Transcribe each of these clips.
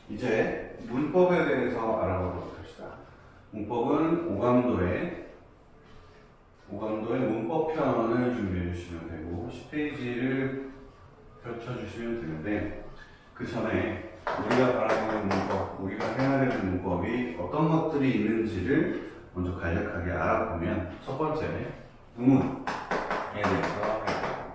이제 문법에 대해서 알아보도록 합시다. 문법은 오감도의 문법편을 준비해 주시면 되고 10페이지를 펼쳐주시면 되는데, 그 전에 우리가 바라보는 문법, 우리가 해야 되는 문법이 어떤 것들이 있는지를 먼저 간략하게 알아보면, 첫 번째, 의문에 대해서 해요.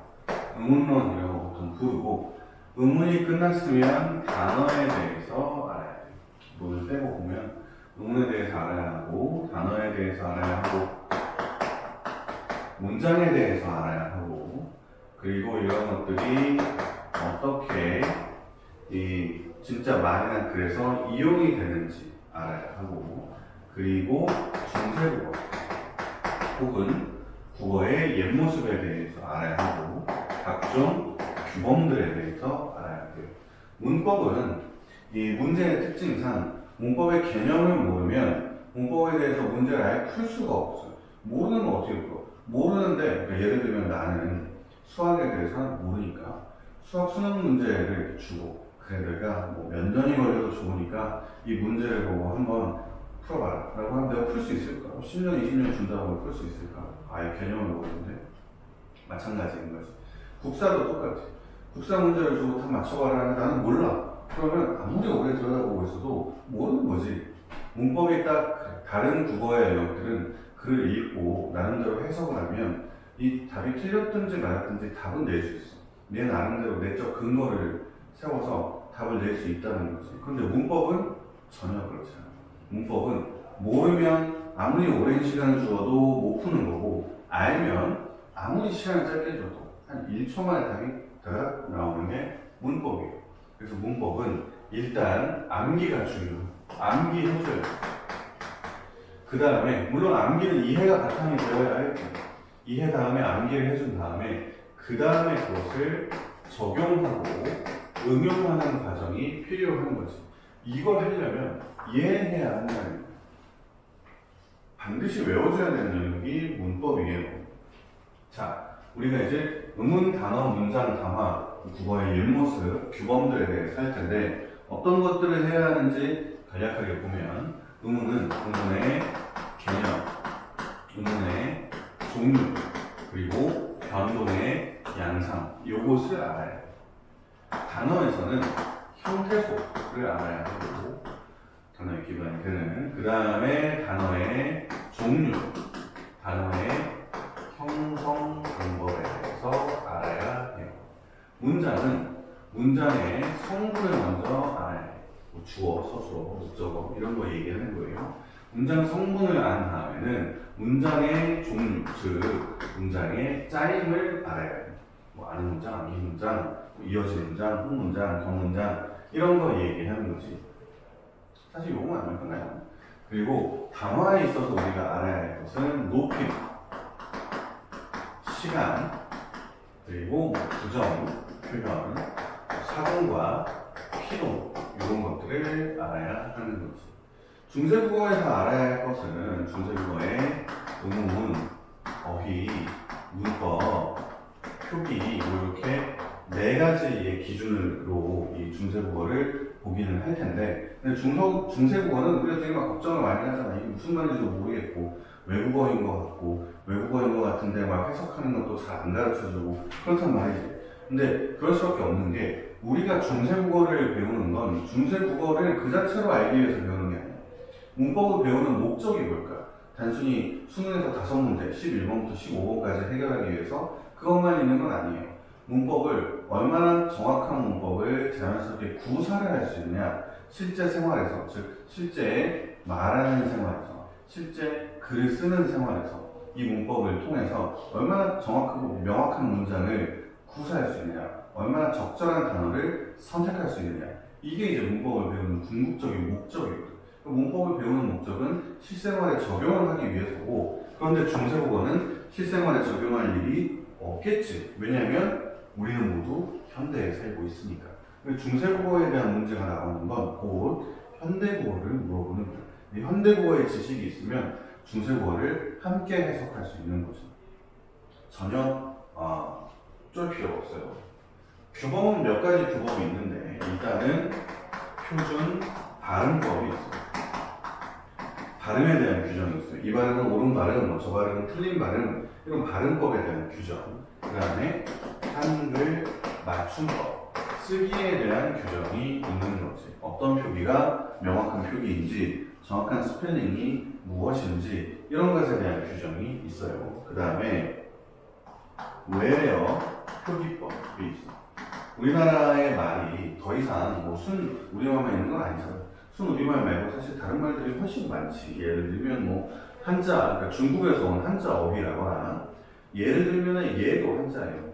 의문론이라고 보통 부르고, 의문이 끝났으면 단어에 대해서 알아야 돼요. 문을 빼고 보면 의문에 대해서 알아야 하고, 단어에 대해서 알아야 하고, 문장에 대해서 알아야 하고, 그리고 이런 것들이 어떻게 진짜 말이나 글에서 이용이 되는지 알아야 하고, 그리고 중세국어 혹은 국어의 옛모습에 대해서 알아야 하고, 각종 규범들에 대해서 알아야 돼요. 문법은 이 문제의 특징상 문법의 개념을 모르면 문법에 대해서 문제를 아예 풀 수가 없어요. 모르는 건 어떻게 풀어? 모르는데, 그러니까 예를 들면 나는 수학에 대해서 모르니까 수학 수능 문제를 주고, 그래 내가 뭐 몇 년이 걸려도 좋으니까 이 문제를 보고 한번 풀어봐라 라고 하면 내가 풀 수 있을까? 10년, 20년 준다고 풀 수 있을까? 아예 개념을 모르는데. 마찬가지인 거지. 국사도 똑같아. 국사 문제를 주고 다 맞춰봐라 하는데 나는 몰라. 그러면 아무리 오래 들여다보고 있어도 모르는 거지. 문법이 딱 다른 국어의 영역들은 글을 읽고 나름대로 해석을 하면 이 답이 틀렸든지 맞았든지 답은 낼 수 있어. 내 나름대로 내적 근거를 세워서 답을 낼 수 있다는 거지. 그런데 문법은 전혀 그렇지 않아. 문법은 모르면 아무리 오랜 시간을 주어도 못 푸는 거고, 알면 아무리 시간을 짧게 줘도 한 1초 만에 답이 다 나오는 게 문법이에요. 그래서 문법은 일단 암기가 중요해요. 암기해줘요. 그 다음에 물론 암기는 이해가 바탕이 되어야 해. 이해 다음에 암기를 해준 다음에 그 다음에 그것을 적용하고 응용하는 과정이 필요한 거지. 이걸 하려면 이해해야 한다는 거예요. 반드시 외워줘야 되는 영역이 문법이에요. 자, 우리가 이제 의문, 단어, 문장, 담화, 국어의 옛모습, 규범들에 대해서 할 텐데, 어떤 것들을 해야 하는지 간략하게 보면, 의문은 의문의 개념, 의문의 종류, 그리고 변동의 양상, 요것을 알아야 해요. 단어에서는 형태소를 알아야 하고, 단어의 기반이 되는, 그 다음에 단어의 종류, 단어의 형성 방법에 대해서 알아야 해요. 문장은 문장의 성분을 먼저 알아야 해요. 뭐 주어, 서술어, 목적어 이런 거 얘기하는 거예요. 문장 성분을 안 다음에는 문장의 종류, 즉 문장의 짜임을 알아야 해요. 뭐 아는 문장, 아닌 문장, 뭐 이어진 문장, 후문장, 경문장 이런 거 얘기하는 거지. 사실 요거만 알면 끝나요. 그리고 단어에 있어서 우리가 알아야 할 것은 높이, 시간, 그리고 부정, 표현, 사동과 피동 이런 것들을 알아야 하는 거지. 중세국어에서 알아야 할 것은 중세국어의 의문, 어휘, 문법, 표기 이렇게 네 가지의 기준으로 이 중세국어를 보기는 할 텐데, 근데 중세국어는 우리가 되게 막 걱정을 많이 하잖아. 이게 무슨 말인지도 모르겠고 외국어인 것 같고 외국어인 것 같은데 막 해석하는 것도 잘 안 가르쳐주고 그렇단 말이지. 근데 그럴 수밖에 없는 게, 우리가 중세국어를 배우는 건 중세국어를 그 자체로 알기 위해서 배우는 게 아니야. 문법을 배우는 목적이 뭘까? 단순히 수능에서 5문제 11번부터 15번까지 해결하기 위해서 그것만 있는 건 아니에요. 문법을 얼마나 정확한 문법을 자연스럽게 구사를 할 수 있느냐, 실제 생활에서, 즉 실제 말하는 생활에서, 실제 글을 쓰는 생활에서 이 문법을 통해서 얼마나 정확하고 명확한 문장을 구사할 수 있느냐, 얼마나 적절한 단어를 선택할 수 있느냐, 이게 이제 문법을 배우는 궁극적인 목적이거든요. 문법을 배우는 목적은 실생활에 적용을 하기 위해서고, 그런데 중세국어는 실생활에 적용할 일이 없겠지. 왜냐하면 우리는 모두 현대에 살고 있으니까. 중세국어에 대한 문제가 나오는 건 곧 현대국어를 물어보는 거예요. 이 현대국어의 지식이 있으면 중세국어를 함께 해석할 수 있는 거죠. 전혀 쫄 필요가 없어요. 규범은 몇 가지 규범이 있는데 일단은 표준 발음법이 있어요. 발음에 대한 규정이 있어요. 이 발음은 옳은 발음, 뭐 저 발음은 틀린 발음, 이런 발음법에 대한 규정. 그 다음에 한글 맞춤법, 쓰기에 대한 규정이 있는 거지. 어떤 표기가 명확한 표기인지, 정확한 스펠링이 무엇인지 이런 것에 대한 규정이 있어요. 그 다음에 외래어 표기법이 있어. 우리나라의 말이 더 이상 뭐 순 우리말만 있는 건 아니잖아. 순 우리말 말고 사실 다른 말들이 훨씬 많지. 예를 들면 뭐 한자, 그러니까 중국에서 온 한자 어휘라거나, 예를 들면 예도 한자예요.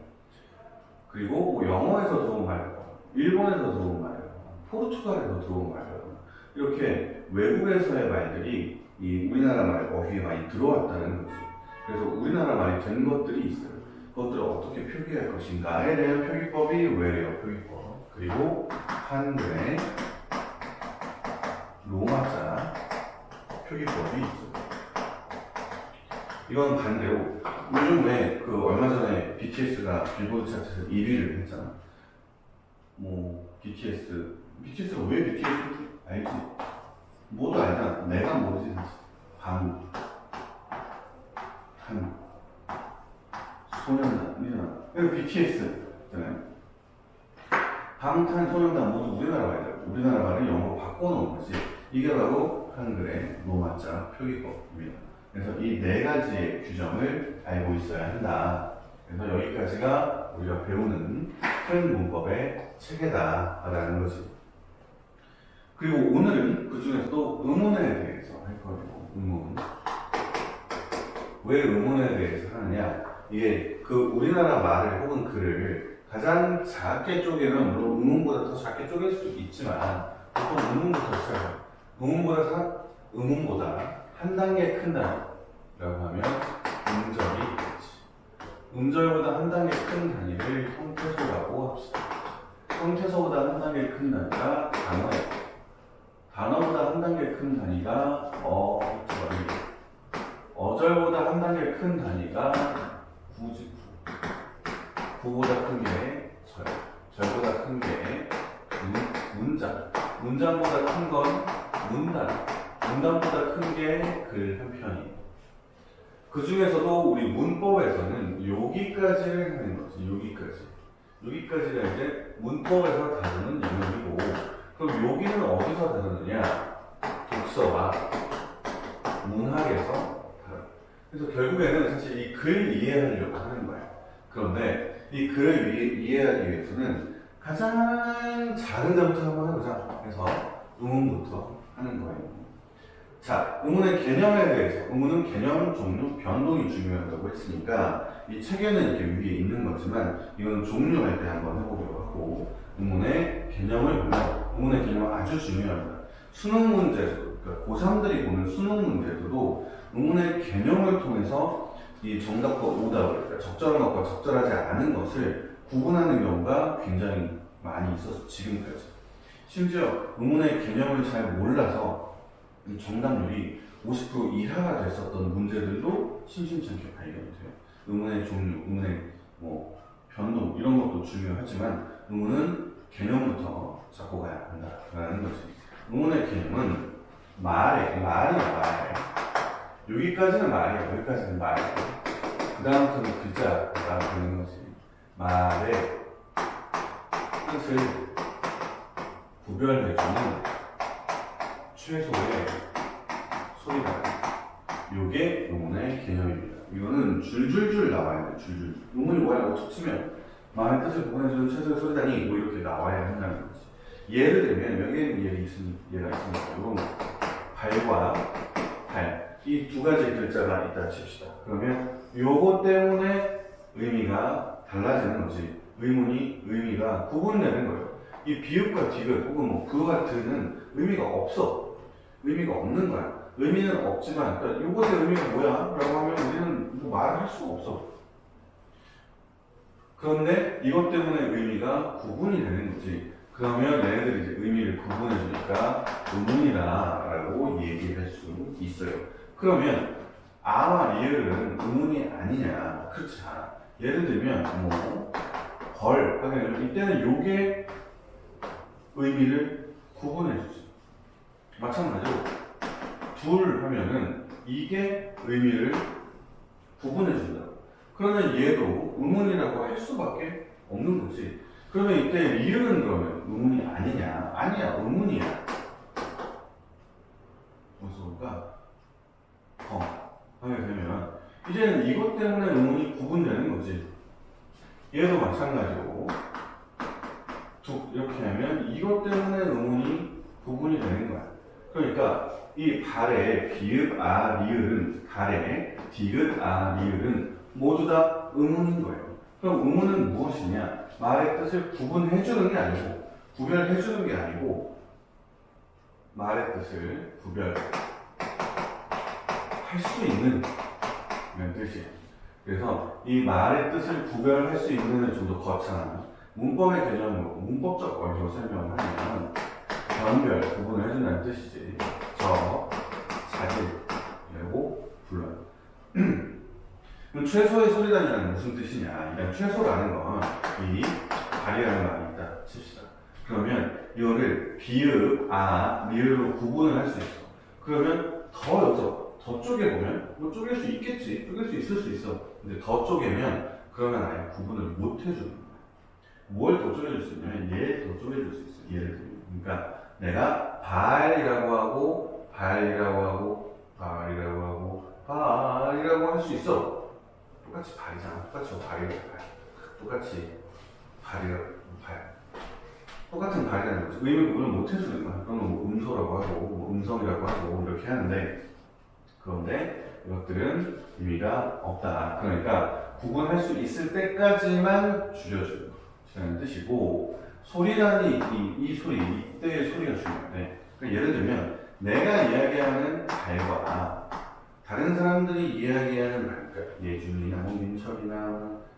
그리고 뭐 영어에서 들어온 말이라거나, 일본에서 들어온 말이라거나, 포르투갈에서 들어온 말이라거나, 이렇게 외국에서의 말들이 이 우리나라 말 어휘에 많이 들어왔다는 거지. 그래서 우리나라 말이 된 것들이 있어요. 그것들을 어떻게 표기할 것인가에 대한 표기법이 외래어 표기법. 그리고 한글의 로마자 표기법이 있어요. 이건 반대로 요즘 왜 그 얼마 전에 BTS가 빌보드 차트에서 1위를 했잖아. 뭐 BTS가 왜 BTS인지 알지? 모두 알잖아. 내가 모르지 사실. 한 소년단이잖아. 이거 BTS잖아요. 방탄소년단 모두 우리나라 말이야. 우리나라 말을 영어로 바꿔놓은 거지. 이게 바로 한글의 로마자 표기법입니다. 그래서 이 네 가지의 규정을 알고 있어야 한다. 그래서 여기까지가 우리가 배우는 큰 문법의 체계다라는 거지. 그리고 오늘은 그 중에서도 의문에 대해서 할 거예요. 의문. 왜 의문에 대해서 하느냐? 이게 그 우리나라 말을 혹은 글을 가장 작게 쪼개면 물론 의문보다 더 작게 쪼갤 수 있지만 보통 의문부터 시작해요. 의문보다 한 단계 큰 단위라고 하면 음절이 있겠지. 음절보다 한 단계 큰 단위를 형태소라고 합시다. 형태소보다 한 단계 큰 단위가 단어예요. 단어보다 한 단계 큰 단위가 어절이에요. 어절보다 한 단계 큰 단위가 구지. 구보다 큰 게 절, 절보다 큰 게 문장, 문장보다 큰 건 문단, 문단보다 큰 게 글 한 편이에요. 그 중에서도 우리 문법에서는 여기까지를 하는 거지. 여기까지가 이제 문법에서 다루는 영역이고, 그럼 여기는 어디서 다루느냐? 독서와 문학에서 다뤄요. 그래서 결국에는 사실 이 글 이해하려고 하는 거야. 그런데 이 글을 이해하기 위해서는 가장 작은 데부터 한번 해보자. 그래서 의문부터 하는 거예요. 자, 의문의 개념에 대해서, 의문은 개념, 종류, 변동이 중요하다고 했으니까 이 책에는 이렇게 위에 있는 거지만 이건 종류할 때 한번 해보려고 하고, 의문의 개념을 보면 의문의 개념은 아주 중요합니다. 수능 문제에서도, 그러니까 고3들이 보는 수능 문제에서도 의문의 개념을 통해서 이 정답과 오답을, 그러니까 적절한 것과 적절하지 않은 것을 구분하는 경우가 굉장히 많이 있어서 지금까지. 심지어 의문의 개념을 잘 몰라서 이 정답률이 50% 이하가 됐었던 문제들도 심심찮게 발견이 돼요. 의문의 종류, 의문의 뭐 변동 이런 것도 중요하지만 의문은 개념부터 잡고 가야 한다라는 거지. 의문의 개념은 말이야. 여기까지는 말이야. 여기까지는 말이야. 그 다음부터는 글자가 되는 거지. 말의 뜻을 구별해주는 최소의 소리가. 요게 의문의 개념입니다. 이거는 줄줄줄 나와야 돼. 줄줄. 의문이 뭐야? 툭 치면 말의 뜻을 구분해주는 최소의 소리다니 뭐 이렇게 나와야 한다는 거지. 예를 들면 여기에는 예가 있으니까 이런 발과 발. 이 두 가지 글자가 있다 칩시다. 그러면 요거 때문에 의미가 달라지는 거지. 의미가 구분되는 거예요. 이 비읍과 디귿 혹은 뭐 그 같은은 의미가 없어. 의미가 없는 거야. 의미는 없지만, 그러니까 요것의 의미가 뭐야? 라고 하면 우리는 뭐 말을 할 수가 없어. 그런데 이것 때문에 의미가 구분이 되는 거지. 그러면 얘네들이 이제 의미를 구분해주니까 의문이다라고 얘기할 수 있어요. 그러면 아와 리을은 의문이 아니냐? 그렇지 않아. 예를 들면 뭐 벌 하게 되면 이때는 요게 의미를 구분해주지. 마찬가지로 둘 하면은 이게 의미를 구분해준다. 그러면 얘도 의문이라고 할 수밖에 없는 거지. 그러면 이때 리을은 그러면 의문이 아니냐? 아니야, 의문이야. 무슨 소리가? 하게 되면 이제는 이것 때문에 의문이 구분되는 거지. 얘도 마찬가지로 이렇게 하면 이것 때문에 의문이 구분이 되는 거야. 그러니까 이 발의 비읍, 아, 리을은 발의 디귿, 아, 리을은 모두 다 의문인 거예요. 그럼 의문은 무엇이냐? 말의 뜻을 구분해주는 게 아니고 구별해주는 게 아니고 말의 뜻을 구별할 수 있는 이런 뜻이에요. 그래서 이 말의 뜻을 구별할 수 있는 좀 더 거창한 문법의 개념으로 문법적 어휘로 설명을 하면 변별, 구분을 해준다는 뜻이지. 자질이라고 불러요. 그럼 최소의 소리단이라는 무슨 뜻이냐? 일단 최소라는 건 이 발이라는 말이 있다 칩시다. 그러면 이거를 비읍, 아, 리을로 구분을 할 수 있어. 그러면 더 여기서 더 쪼개보면 뭐 쪼갤 수 있겠지. 쪼갤 수 있을 수 있어. 근데 더 쪼개면 그러면 아예 구분을 못 해주는 거야. 뭘 더 쪼개줄 수 있냐면 얘를 더 쪼개줄 수 있어. 예를 들면. 그러니까 내가 발이라고 하고 발이라고 하고 발이라고 할 수 있어. 똑같이 발이잖아. 똑같이 발이라고 발. 똑같이 발이라고 발. 똑같은 발이라는 거지. 의미 구분을 못 해주는 거야. 그러면 뭐 음소라고 하고 뭐 음성이라고 하고 이렇게 하는데 그런데 이것들은 의미가 없다. 그러니까 구분할 수 있을 때까지만 줄여주는 거라는 뜻이고 소리라니 이 소리, 이때의 소리가 중요한데 그러니까 예를 들면 내가 이야기하는 발과 다른 사람들이 이야기하는 발, 그러니까 예준이나 뭐 민철이나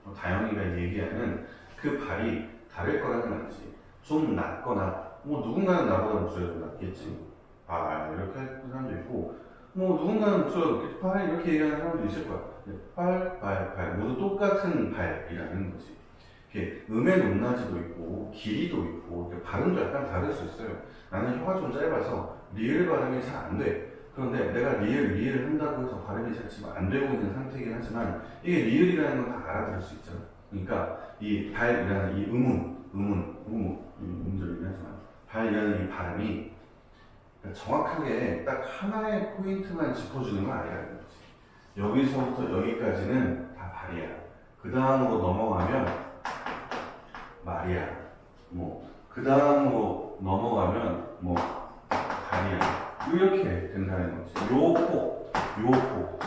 뭐 다영이가 얘기하는 그 발이 다를 거라는 말이지. 좀 낮거나 뭐 누군가는 나보다 목소리가 좀 낮겠지. 이렇게 하는 사람도 있고 뭐 누군가는 목소리가 높겠지. 발 이렇게 얘기하는 사람도 있을 거야. 발 모두 똑같은 발이라는 거지. 이렇게 음의 높낮이도 있고 길이도 있고 발음도 약간 다를 수 있어요. 나는 혀가 좀 짧아서 리을 발음이 잘 안 돼. 그런데 내가 리을 한다고 해서 발음이 잘 지금 안 되고 있는 상태이긴 하지만 이게 리을이라는 건 다 알아들을 수 있잖아. 그러니까 이 발이라는 이 음절이긴 하지만 발이라는 이 발음이 정확하게 딱 하나의 포인트만 짚어주는 건 아니라는 거지. 여기서부터 여기까지는 다 발이야. 그 다음으로 넘어가면 말이야. 그 다음으로 넘어가면 발이야. 이렇게 된다는 거지. 요 폭,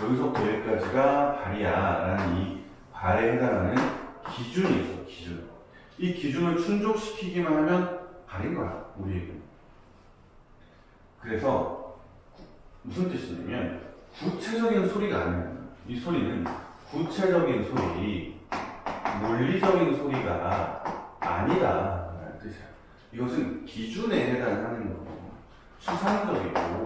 여기서부터 여기까지가 발이야. 라는 이 발에 해당하는 기준이 있어, 기준. 이 기준을 충족시키기만 하면 발인 거야, 우리에게는. 그래서 무슨 뜻이냐면 구체적인 소리가 아니야. 이 소리는 구체적인 소리, 논리적인 소리가 아니다 라는 뜻이야. 이것은 기준에 해당하는 거고 추상적이고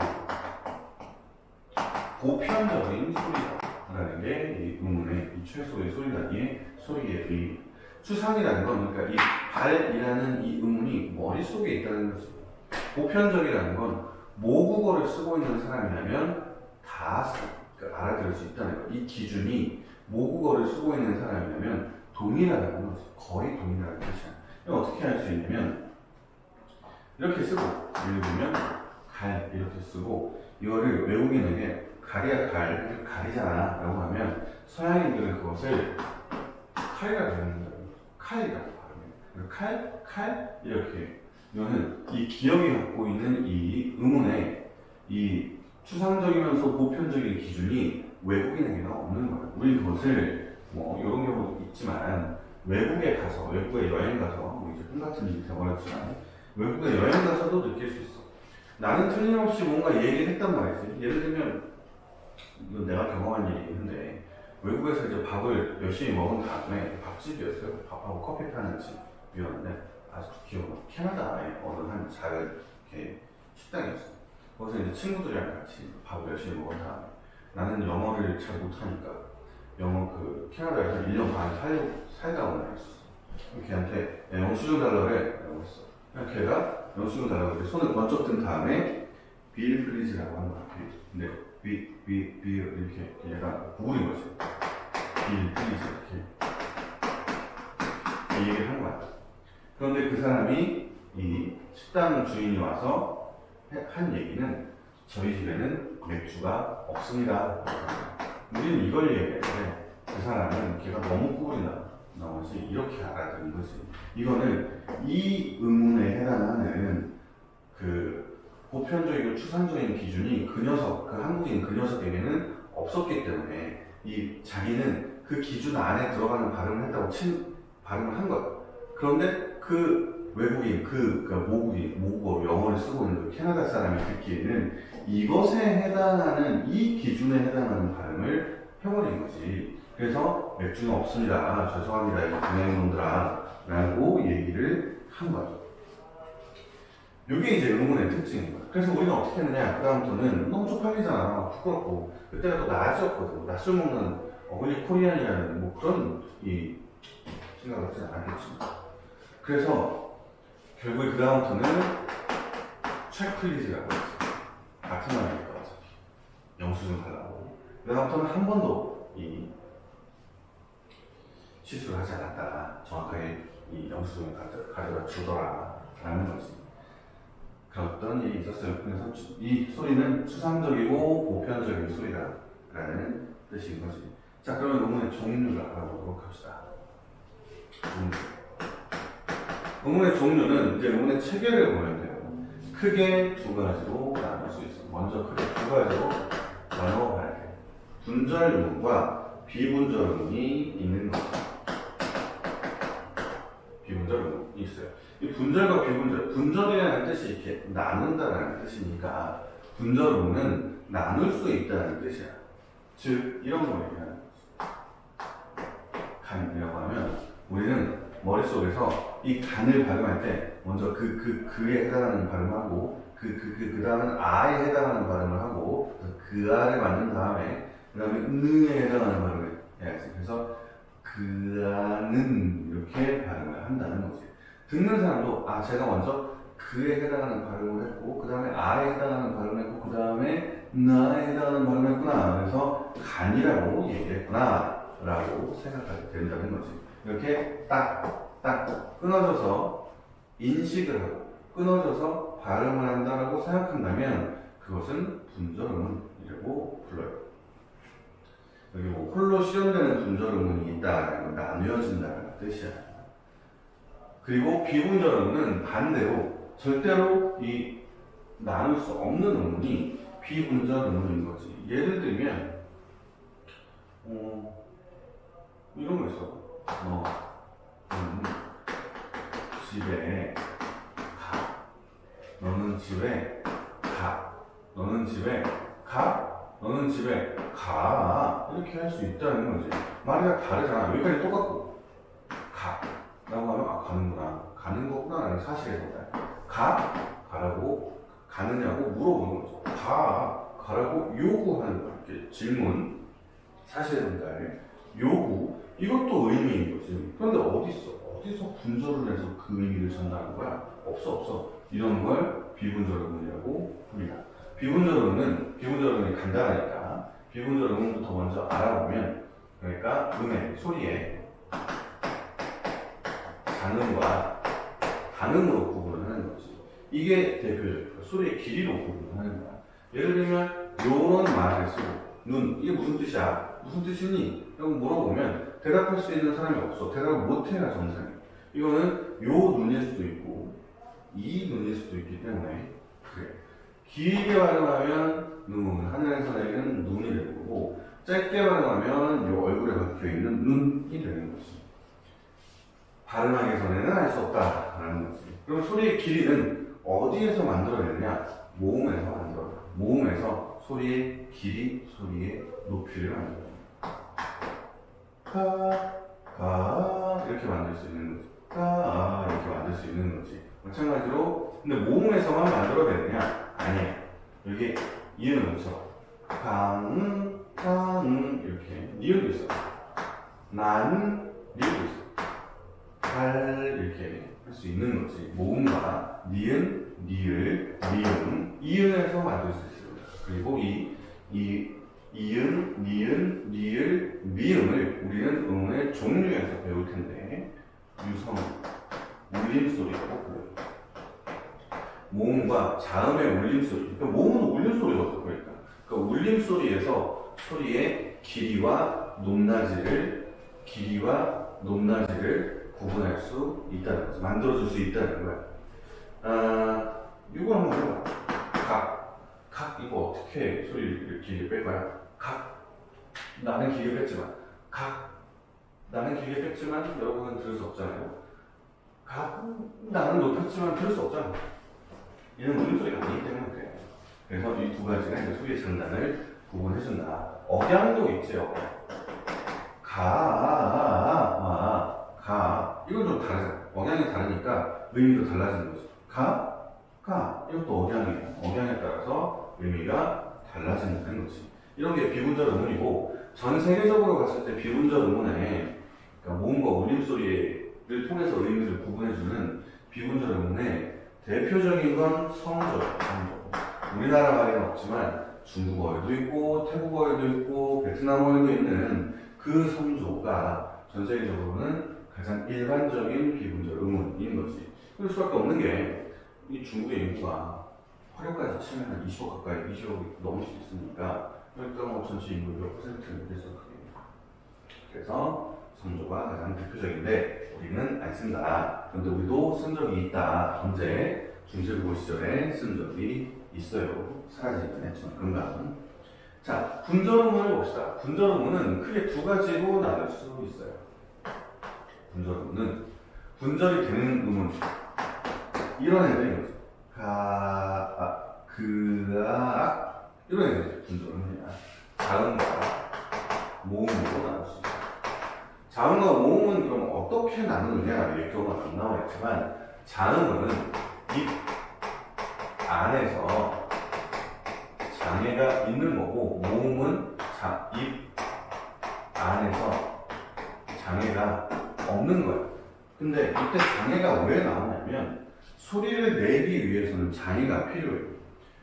보편적인 소리라는 게 이 의문의 이 최소의 소리라기의 소리의 의미. 추상이라는 건 그러니까 이 발이라는 이 의문이 머릿속에 있다는 거지. 보편적이라는 건 모국어를 쓰고 있는 사람이라면 다 알아들을 수 있다는 거. 이 기준이 모국어를 쓰고 있는 사람이라면 동일하다는 거지. 거의 동일하다는 뜻이야. 이거 어떻게 할 수 있냐면 이렇게 쓰고 예를 들면 갈 이렇게 쓰고 이거를 외국인에게 갈이야 갈 갈이잖아 라고 하면 서양인들은 그것을 칼이라고 하는 거예요. 칼이라고 발음해요. 칼 이렇게. 이거는 이 기억이 갖고 있는 이 의문의 이 추상적이면서 보편적인 기준이 외국인에게는 없는 거예요. 우리 그것을 이런 경우도 있지만 외국에 여행 가서 이제 꿈같은 일이 되어버렸지만 외국에 여행 가서도 느낄 수 있어. 나는 틀림없이 뭔가 얘기를 했단 말이지. 예를 들면 이건 내가 경험한 일이긴 한데 외국에서 이제 밥을 열심히 먹은 다음에 밥집이었어요. 밥하고 커피 파는 집이었는데 아직도 기억나. 캐나다에 어느 한 작은 이렇게 식당이었어. 거기서 이제 친구들이랑 같이 밥을 열심히 먹은 다음에 나는 영어를 잘 못하니까 캐나다에서 1년 반 살다 온 애였어. 걔한테 영수증 달라고 해 라고 했어. 그냥 걔가 영수증 달라고 해. 손을 번쩍 든 다음에 빌 플리즈라고 하는 거야. 근데 빌 이렇게 얘가 구부린 거지. 빌 플리즈 이렇게 이 얘기를 한 거야. 그런데 그 사람이 이 식당 주인이 와서 한 얘기는 저희 집에는 맥주가 없습니다. 우리는 이걸 얘기했는데 그 사람은 걔가 너무 구부린다. 나머지 이렇게 알아들은 거지. 이거는 이 의문에 해당하는 그 보편적이고 추상적인 기준이 그 녀석, 그 한국인 그 녀석에게는 없었기 때문에 이 자기는 그 기준 안에 들어가는 발음을 했다고 발음을 한 거야. 그런데 그 외국인, 모국어, 영어를 쓰고 있는 그 캐나다 사람이 듣기에는 이것에 해당하는, 이 기준에 해당하는 발음을 해버린 거지. 그래서 맥주는 없습니다. 죄송합니다. 이거 그냥 놈들아. 라고 얘기를 한 거죠. 이게 이제 의문의 특징인 거야. 그래서 우리가 어떻게 했느냐. 그다음부터는 너무 쪽팔리잖아. 부끄럽고. 그때가 또 낮이었거든. 낮술 먹는 어글리 코리안이라는 뭐 그런 생각을 하지 않겠지. 그래서 결국에 그 다음부터는 체크리즈라고 했어. 같은 말이니까 어차피 영수증 달라고. 그 다음부터는 한 번도 실수를 하지 않았다. 정확하게 이 영수증을 가져다 주더라 라는 거지. 그런 일이 있었어요. 그래서 이 소리는 추상적이고 보편적인 소리다 라는 뜻인 거지. 자, 그러면 의문의 종류를 알아보도록 합시다. 의문의 종류는 이제 의문의 체계를 보면 돼요. 크게 두 가지로 나눌 수 있어. 먼저 크게 두 가지로 나눠봐야 돼. 분절 의문과 비분절 의문이 있는 거죠. 비분절 의문이 있어요. 이 분절과 비분절, 분절이라는 뜻이 이렇게 나눈다라는 뜻이니까 분절 의문은 나눌 수 있다는 뜻이야. 즉 이런 거 얘기하는 거지. 간이라고 하면 우리는 머릿속에서 이 간을 발음할 때 먼저 그에 해당하는 발음을 하고 그 다음은 아에 해당하는 발음을 하고 그 아를 만든 다음에 그 다음에 느에 해당하는 발음을 해야지. 그래서 그 아는 이렇게 발음을 한다는 거지. 듣는 사람도 제가 먼저 그에 해당하는 발음을 했고 그 다음에 아에 해당하는 발음을 했고 그 다음에 나에 해당하는 발음을 했구나. 그래서 간이라고 얘기했구나 라고 생각하게 된다는 거지. 이렇게 딱 끊어져서 인식을 하고 끊어져서 발음을 한다라고 생각한다면 그것은 분절음이라고 불러요. 여기 뭐 홀로 실현되는 분절음이 있다라는 건 나뉘어진다는 뜻이야. 그리고 비분절음은 반대로 절대로 나눌 수 없는 음문이 비분절음인 거지. 예를 들면 이런 거 있어. 집에 가. 너는 집에 가. 너는 집에 가. 너는 집에 가. 이렇게 할 수 있다는 거지. 말이 다 다르잖아. 여기까지 똑같고. 가. 라고 하면 가는구나. 가는 거구나. 라는 사실에서 가라고 가느냐고 물어보는 거죠. 가라고 요구하는 거야. 이렇게 질문. 사실에 전달. 요구. 이것도 의미인 거지. 그런데 어디서 분절을 해서 그 의미를 전달하는 거야? 없어. 이런 걸 비분절 의문이라고 합니다. 비분절 의문이 간단하니까 비분절 의문부터 먼저 알아보면, 그러니까 소리의 장음과 반음으로 구분을 하는 거지. 이게 대표적으로 소리의 길이로 구분을 하는 거야. 예를 들면 요런 말을 쓰고 눈, 이게 무슨 뜻이야? 무슨 뜻이니? 라고 물어보면 대답할 수 있는 사람이 없어. 대답을 못해야 정상이야. 이거는 요 눈일 수도 있고 이 눈일 수도 있기 때문에 그래. 길게 발음하면 눈, 하늘에서 내리는 눈이 되는 거고, 짧게 발음하면 요 얼굴에 박혀있는 눈이 되는 거지. 발음하기 전에는 알 수 없다라는 거지. 그럼 소리의 길이는 어디에서 만들어내느냐? 모음에서 만들어내. 모음에서 소리의 길이, 소리의 높이를 만들어내. 가 이렇게 만들 수 있는 거지. 이렇게 만들 수 있는 거지. 마찬가지로 근데 모음에서만 만들어내느냐? 아니야. 여기 이음은 없어. 강 이렇게 니은도 있어. 난 니은도 있어. 갈 수 있는 거지. 모음과 니은, 니을, 미음, 이응에서 만들 수 있습니다. 그리고 이 이응, 니은, 니을, 미음을 우리는 음의 종류에서 배울 텐데 유성, 울림소리라고 불러요. 모음과 자음의 울림소리. 그러니까 모음은 울림소리거든. 그러니까 울림소리에서 소리의 길이와 높낮이를 구분할 수 있다는 거지. 만들어줄 수 있다는 거야. 이거 한번 해봐. 각 이거 어떻게 소리를 길게 뺄 거야? 나는 길게 뺐지만 여러분은 들을 수 없잖아요. 나는 높였지만 들을 수 없잖아. 얘는 울림소리가 아니기 때문에 그래. 그래서 이 두 가지가 이제 소리의 장단을 구분해준다. 억양도 있죠. 이건 좀 다르잖아. 억양이 다르니까 의미도 달라지는 거지. 이것도 억양이에요. 억양에 따라서 의미가 달라진다는 거지. 이런 게 비분절 음운이고, 전 세계적으로 봤을 때 비분절 음운에, 그러니까 모음과 울림소리를 통해서 의미를 구분해주는 비분절 음운의 대표적인 건 성조예요. 우리나라 말에는 없지만 중국어에도 있고, 태국어에도 있고, 베트남어에도 있는 그 성조가 전 세계적으로는 가장 일반적인 비분절 음운인 거지. 그럴 수밖에 없는 게 이 중국의 인구가 화력까지 치면 한 20억 가까이, 20억이 넘을 수 있으니까 그러니까 뭐 전체 인구의 몇 %는 됐어 그게. 그래서 성조가 가장 대표적인데 우리는 안 쓴다. 그런데 우리도 쓴 적이 있다. 현재 중세국어 시절에 쓴 적이 있어요. 사라지긴 했지만 금방. 자, 분절음문을 봅시다. 분절음문은 크게 두 가지로 나눌 수 있어요. 분절음문은 분절이 되는 음은 이런 애들인 거지. 이런 애들이 분절음문이야. 자음과 모음으로 나눌 수 있어요. 자음과 모음은 그럼 어떻게 나누느냐 얘기가 안 나와 있지만, 자음은 입 안에서 장애가 있는 거고, 모음은 입 안에서 장애가 없는 거야. 근데 이때 장애가 왜 나오냐면, 소리를 내기 위해서는 장애가 필요해요.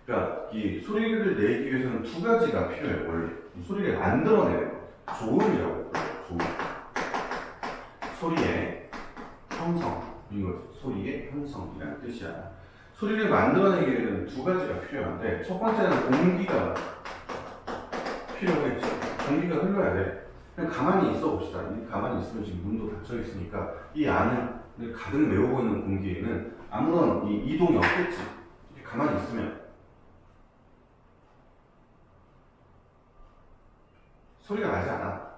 그러니까 이 소리를 내기 위해서는 두 가지가 필요해요. 원래 이 소리를 만들어내는 거, 조음이라고 불러요. 조음. 소리의 형성인 거지. 소리의 형성이라는 뜻이야. 소리를 만들어내기 위해서는 두 가지가 필요한데, 첫 번째는 공기가 필요하겠죠. 공기가 흘러야 돼. 그냥 가만히 있어 봅시다. 가만히 있으면 지금 문도 닫혀 있으니까 이 안을 가득 메우고 있는 공기에는 아무런 이동이 없겠지. 이렇게 가만히 있으면 소리가 나지 않아.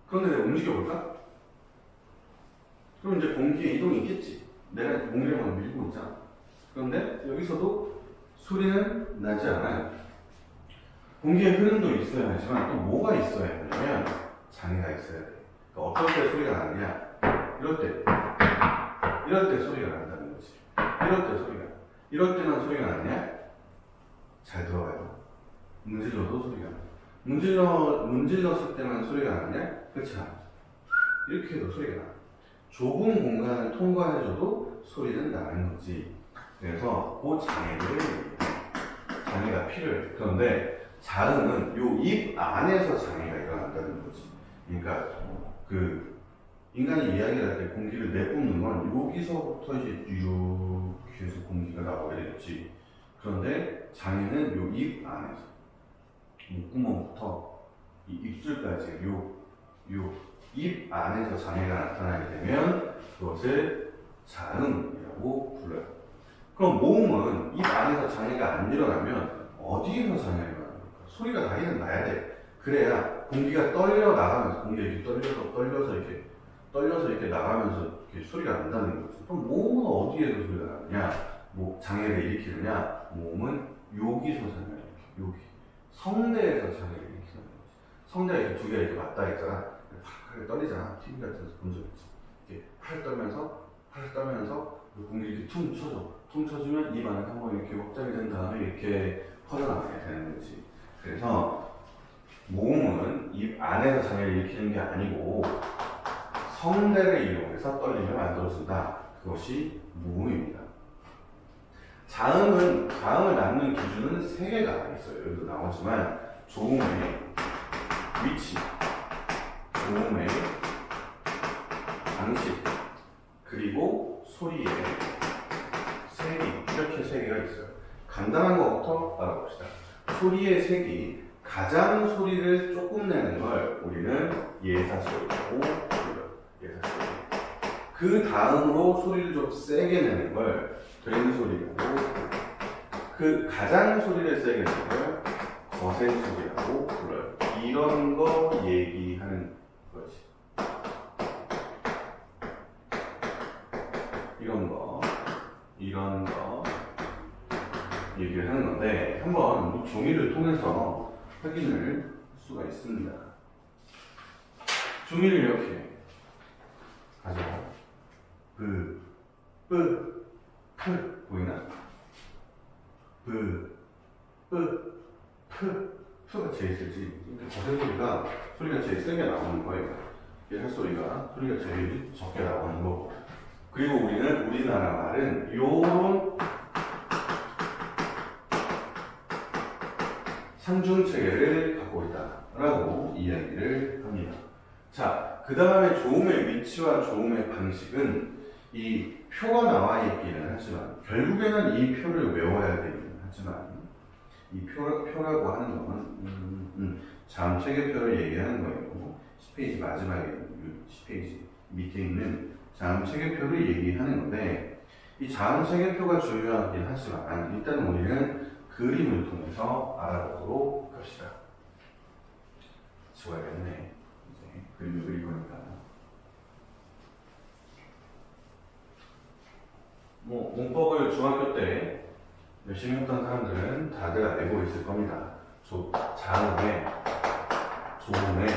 그런데 내가 움직여볼까? 그럼 이제 공기에 이동이 있겠지. 내가 공기를 밀고 있잖아. 그런데 여기서도 소리는 나지 않아요. 공기의 흐름도 있어야 하지만 또 뭐가 있어야 하냐면 장애가 있어야 돼. 그러니까 어떨 때 소리가 나느냐? 이럴 때 소리가 난다는 거지. 이럴 때는 소리가 나느냐? 잘 들어봐요. 문질러도 소리가 나. 문질렀을 때만 소리가 나느냐? 그렇지 않아. 이렇게 해도 소리가 나. 좁은 공간을 통과해줘도 소리는 나는 거지. 그래서 그 장애가 필요해. 그런데 자음은 요 입 안에서 장애가 일어난다는 거지. 그러니까 인간이 이야기를 할 때 공기를 내뿜는 건 여기서부터 이제 이렇게 해서 공기가 나오게 되겠지. 그런데 장애는 요 입 안에서, 목구멍부터 이 입술까지 요 입 안에서 장애가 나타나게 되면 그것을 자음이라고 불러요. 그럼 모음은 입 안에서 장애가 안 일어나면 어디에서 장애가 일어나는 걸까? 소리가 나기는 나야 돼. 그래야 공기가 떨려 나가면서, 공기가 이렇게 떨려서 이렇게 나가면서 이렇게 소리가 난다는 거지. 그럼 모음은 어디에서 소리가 나느냐? 뭐 장애를 일으키느냐? 모음은 여기서 장애를 일으켜. 여기 성대에서 장애를 일으키는 거지. 성대가 이렇게 두 개가 이렇게 맞닿아 있잖아. 팔을 떨리잖아. TV 같은 데서 본 적 있지. 이렇게 팔을 떨면서 공기 이렇게 퉁 쳐줘. 퉁 쳐주면 입 안에 한번 이렇게 확장이 된 다음에 이렇게 퍼져나가게 되는 거지. 그래서 모음은 입 안에서 장애를 일으키는 게 아니고 성대를 이용해서 떨림을 만들어준다. 그것이 무음입니다. 자음을 낳는 기준은 3개가 있어요. 여기도 나오지만 조음의 위치, 조음의 방식, 그리고 소리의 색이, 이렇게 3개가 있어요. 간단한 것부터 알아봅시다. 소리의 색이 가장 소리를 조금 내는 걸 우리는 예사소리라고 불러요. 예사소리. 그 다음으로 소리를 좀 세게 내는 걸 된소리라고 불러요. 그 가장 소리를 세게 내는 걸 거센소리라고 불러요. 이런 거 얘기하는 거지. 이런 거 얘기를 하는 건데, 한번 종이를 통해서 확인을 할 수가 있습니다. 종이를 이렇게 가져가. 보이나? 가 제일 세지. 거센 소리가 제일 세게 나오는 거예요. 예사 소리가 제일 적게 나오는 거고. 그리고 우리나라 말은 요런 상중 체계를 갖고 있다라고 이야기를 합니다. 자, 그 다음에 조음의 위치와 조음의 방식은 이 표가 나와 있기는 하지만 결국에는 이 표를 외워야 되기는 하지만 이 표라고 하는 것은 자음 체계표를 얘기하는 거예요. 10페이지 마지막에 10페이지 밑에 있는 자음 체계표를 얘기하는 건데, 이 자음 체계표가 중요하긴 하지만 일단 우리는 그림을 통해서 알아보도록 합시다. 지워야겠네. 이제 그림을 그릴 거니까. 문법을 중학교 때 열심히 했던 사람들은 다들 알고 있을 겁니다. 자음의 조음의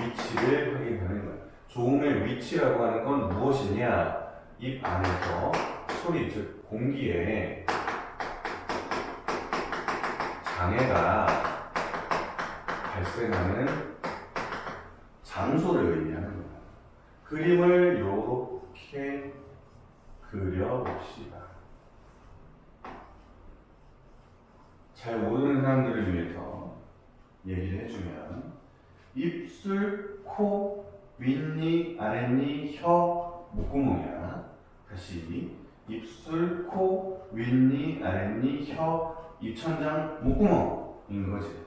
위치를 확인하는 거예요. 조음의 위치라고 하는 건 무엇이냐? 입 안에서 소리, 즉 공기에 장애가 발생하는 장소를 의미하는 거예요. 그림을 이렇게 그려봅시다. 잘 모르는 사람들을 위해서 얘기를 해주면, 입술, 코, 윗니, 아랫니, 혀, 목구멍이야. 다시 입술, 코, 윗니, 아랫니, 혀, 입천장, 목구멍인 거지.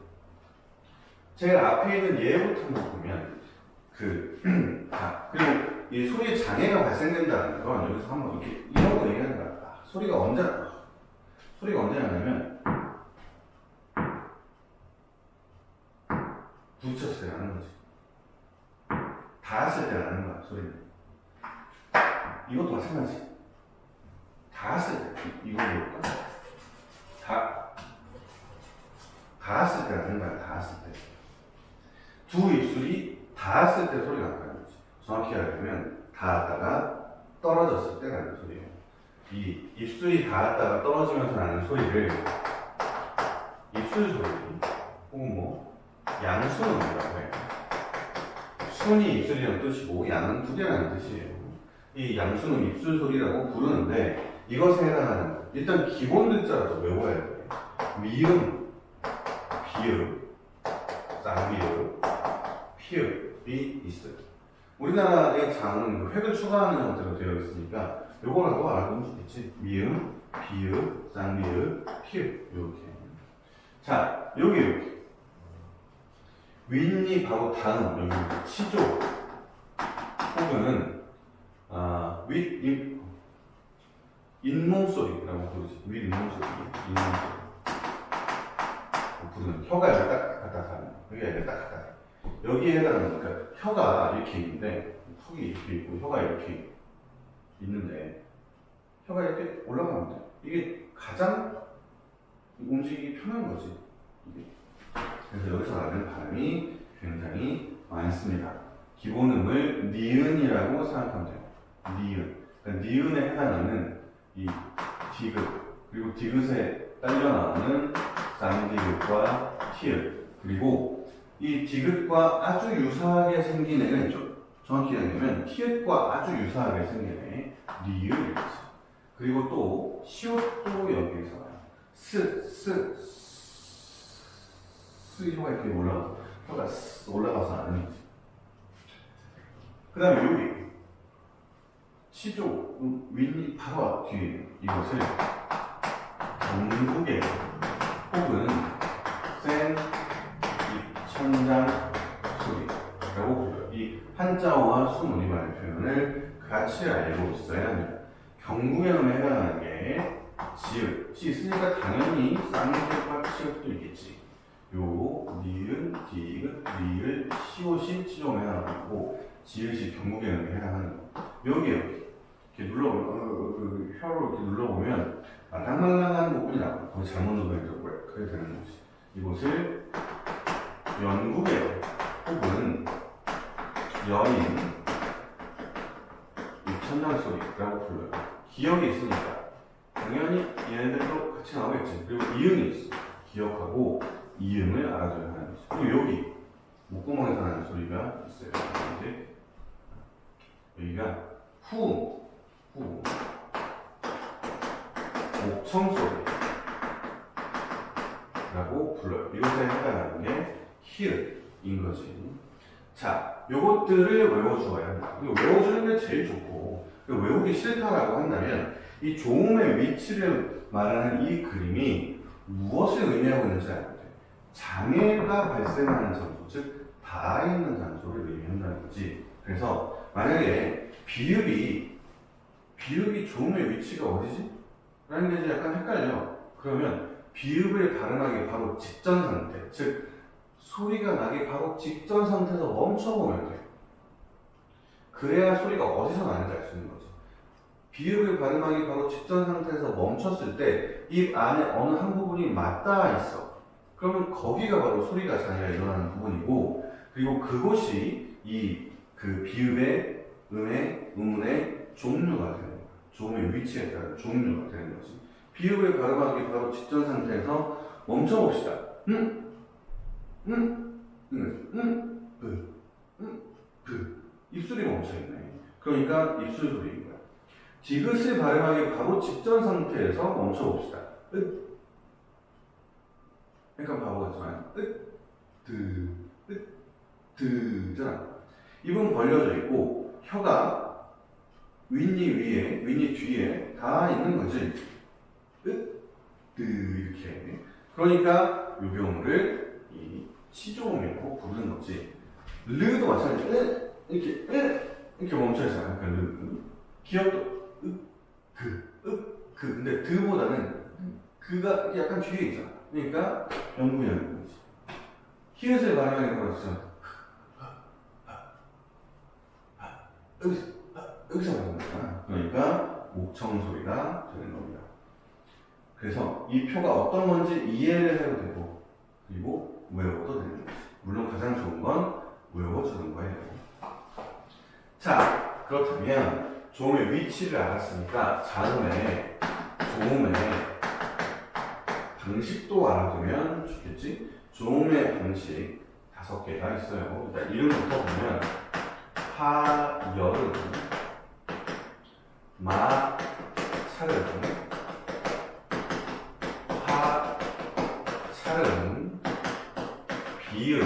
제가 앞에 있는 예부터 한번 보면 그리고 이 소리에 장애가 발생된다는 건 여기서 한번 이렇게 이런 거 얘기하는 거야. 소리가 언제 나냐면 붙였을 때 나는 거지. 닿았을 때 나는 거야, 소리는. 이것도 마찬가지. 닿았을 때, 이거 볼까? 닿았을 때 나는 거야, 닿았을 때. 두 입술이 닿았을 때 소리가 나는 거지. 정확히 하려면 닿았다가 떨어졌을 때 나는 소리예요. 이 입술이 닿았다가 떨어지면서 나는 소리를 입술 소리, 혹은 양순음이라고 해요. 순이 입술이라는 뜻이고 양은 두 개라는 뜻이에요. 이 양순음 입술 소리라고 부르는데, 이것에 해당하는 것, 일단 기본 글자라도 외워야 돼요. 미음, 비읍, 쌍비읍, 피읍이 있어요. 우리나라의 장은 획을 추가하는 형태로 되어 있으니까 요거라도 알아보면 좋겠지. 미음, 비읍, 쌍비읍, 피읍, 이렇게. 자, 여기 이렇게 윗니 바로 다음, 여기 치조 혹은 잇몸소리라고 부르지. 윗잇몸소리, 잇몸소리 부르는, 혀가 여기 딱 갖다 사는, 여기가 여기 딱 갖다 사. 여기에 해당하는, 그러니까 혀가 이렇게 있는데 턱이 이렇게 있고 혀가 이렇게 있는데 혀가 이렇게 올라가면 돼. 이게 가장 움직이기 편한 거지. 이게. 그래서 여기서 나는 발음이 굉장히 많습니다. 기본음을 니은이라고 생각하면 돼요. 니은. 그러니까 니은에 해당하는 이 디귿, 그리고 디귿에 딸려 나오는 쌍디귿과 티읕, 그리고 이 디귿과 아주 유사하게 생긴 애는, 정확히 얘기하면 티읕과 아주 유사하게 생긴 애, 리을이지. 그리고 또 시옷도 여기에서 와요. 스 효가 이렇게 올라가서 혀가 올라가서 안 되지. 그 다음에 여기 시조 윗니 바로 뒤에 이것을 전국의 혹은 센 입천장 소리라고 불러요. 이 한자어와 수문이라는 표현을 같이 알고 있어야 합니다. 경구형에 해당하는 게 지읒, 시 있으니까 당연히 쌍시옷과 시옷도 있겠지. 요 니은, 디귿, 리을, 시옷이 치조형에 해당하고 지읒이 경구형에 해당하는 거. 여기 이렇게 눌러보면 혀로 이렇게 눌러보면 말랑말랑한 부분이 나와요. 거기 잘못 눌러있죠. 그래 되는 거지. 이곳을 연구계 혹은 여인 입천장 소리라고 불러요. 기억이 있으니까 당연히 얘네들도 같이 나오겠지. 그리고 이응이 있어. 기억하고 이응을 알아줘야 하는 거지. 그리고 여기 목구멍에서 나는 소리가 있어요. 이제 여기가 후 목청 소리라고 불러요. 이것에 해당하는 게 히읗인 거지. 자, 요것들을 외워주어야 한다. 이거 외워주는 게 제일 좋고, 외우기 싫다라고 한다면 이 조음의 위치를 말하는 이 그림이 무엇을 의미하고 있는지 알아야 돼. 장애가 발생하는 장소, 즉 닿아 있는 장소를 의미한다는 거지. 그래서 만약에 비읍이 조음의 위치가 어디지? 라는 게 이제 약간 헷갈려. 그러면 비읍을 발음하기 바로 직전 상태, 즉 소리가 나기 바로 직전 상태에서 멈춰보면 돼. 그래야 소리가 어디서 나는지 알 수 있는 거지. 비읍을 발음하기 바로 직전 상태에서 멈췄을 때 입 안에 어느 한 부분이 맞닿아 있어. 그러면 거기가 바로 소리가 장애가 일어나는 부분이고, 그리고 그곳이 그 비읍의 음의 종류가 되는 거야. 조음의 위치에 따른 종류가 되는 거지. 비읍을 발음하기 바로 직전 상태에서 멈춰봅시다. 입술이 멈춰있네. 그러니까 입술 소리인 거야. 디귿을 발음하기 바로 직전 상태에서 멈춰봅시다. 약간 바보 같지만 잖아. 입은 벌려져 있고 혀가 윗니 뒤에 다 있는 거지. 이렇게. 그러니까 요 경우를 이 시조음이라고 부르는 거지. 르도 마찬가지. 이렇게 멈춰 있잖아. 그러니까 르. 기억도 근데 드보다는 그가 약간 뒤에 있잖아. 그러니까 연구하는 거지. 히읗을 발음하는 거였어. 여기서 나오는 거야. 그러니까 목청 소리가 되는 겁니다. 그래서 이 표가 어떤 건지 이해를 해도 되고, 그리고 외워도 되는 거지. 물론 가장 좋은 건 외워주는 거예요. 자, 그렇다면 조음의 위치를 알았으니까 자음의 조음의 방식도 알아두면 좋겠지? 조음의 방식 5개가 있어요. 일단 이름부터 보면 하, 여름, 마, 차름, 화, 차름, 비음,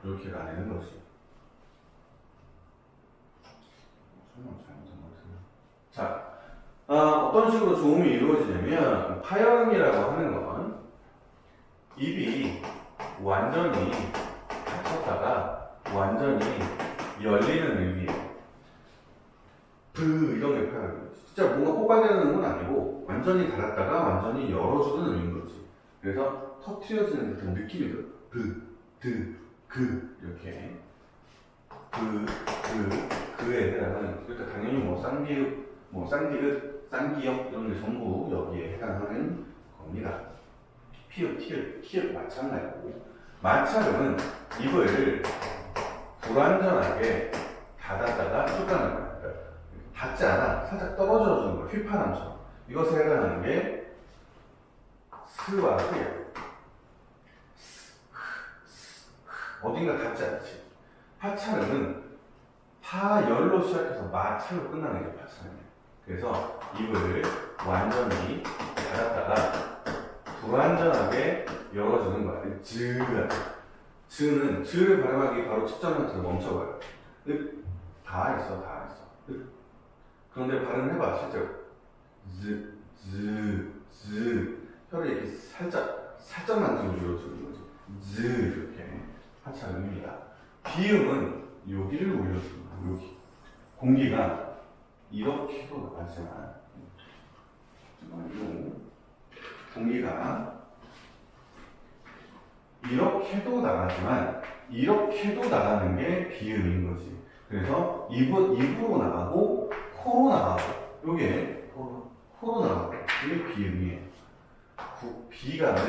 유, 이렇게 나뉘는 거지. 설마 잘못한 것 같은데. 자, 어떤 식으로 조음이 이루어지냐면 파열음이라고 하는 건 입이 완전히 닫혔다가 완전히 열리는 의미예요. 이런 게 파열음이지. 진짜 뭔가 뽑아내는 건 아니고 완전히 닫았다가 완전히 열어주는 의미인 거지. 그래서 터트려지는 듯한 느낌이 들어. 이렇게 그에 해당하는. 그러니까 당연히 뭐 쌍기읍, 쌍기역 이런 게 전부 여기에 해당하는 겁니다. 피읍, 티읍 마찬가지고. 마찰은 입을 불완전하게 닫았다가 쭉 가는 거야. 그러니까 닫지 않아. 살짝 떨어져 주는 거야. 휘파람처럼. 이것에 해당하는 게 스와 흐야. 어딘가 닿지 않지. 파찰은 파열로 시작해서 마찰로 끝나는 게 파찰이에요. 그래서 입을 완전히 닫았다가 불완전하게 열어주는 거야. 즈는 즈를 발음하기 바로 직전부터 멈춰봐요. 다 했어. 그런데 발음해봐 실제로. 혀를 이렇게 살짝만 뒤로 밀어주는 거지. 이렇게 하차음입니다. 비음은 여기를 올려주는 거야. 여기 공기가 이렇게도 나가지만 공기가 이렇게도 나가지만 이렇게도 나가는 게 비음인 거지. 그래서 입으로 나가고 코로 나가고 요게 코로 나가고 이게 비음이에요. 비감을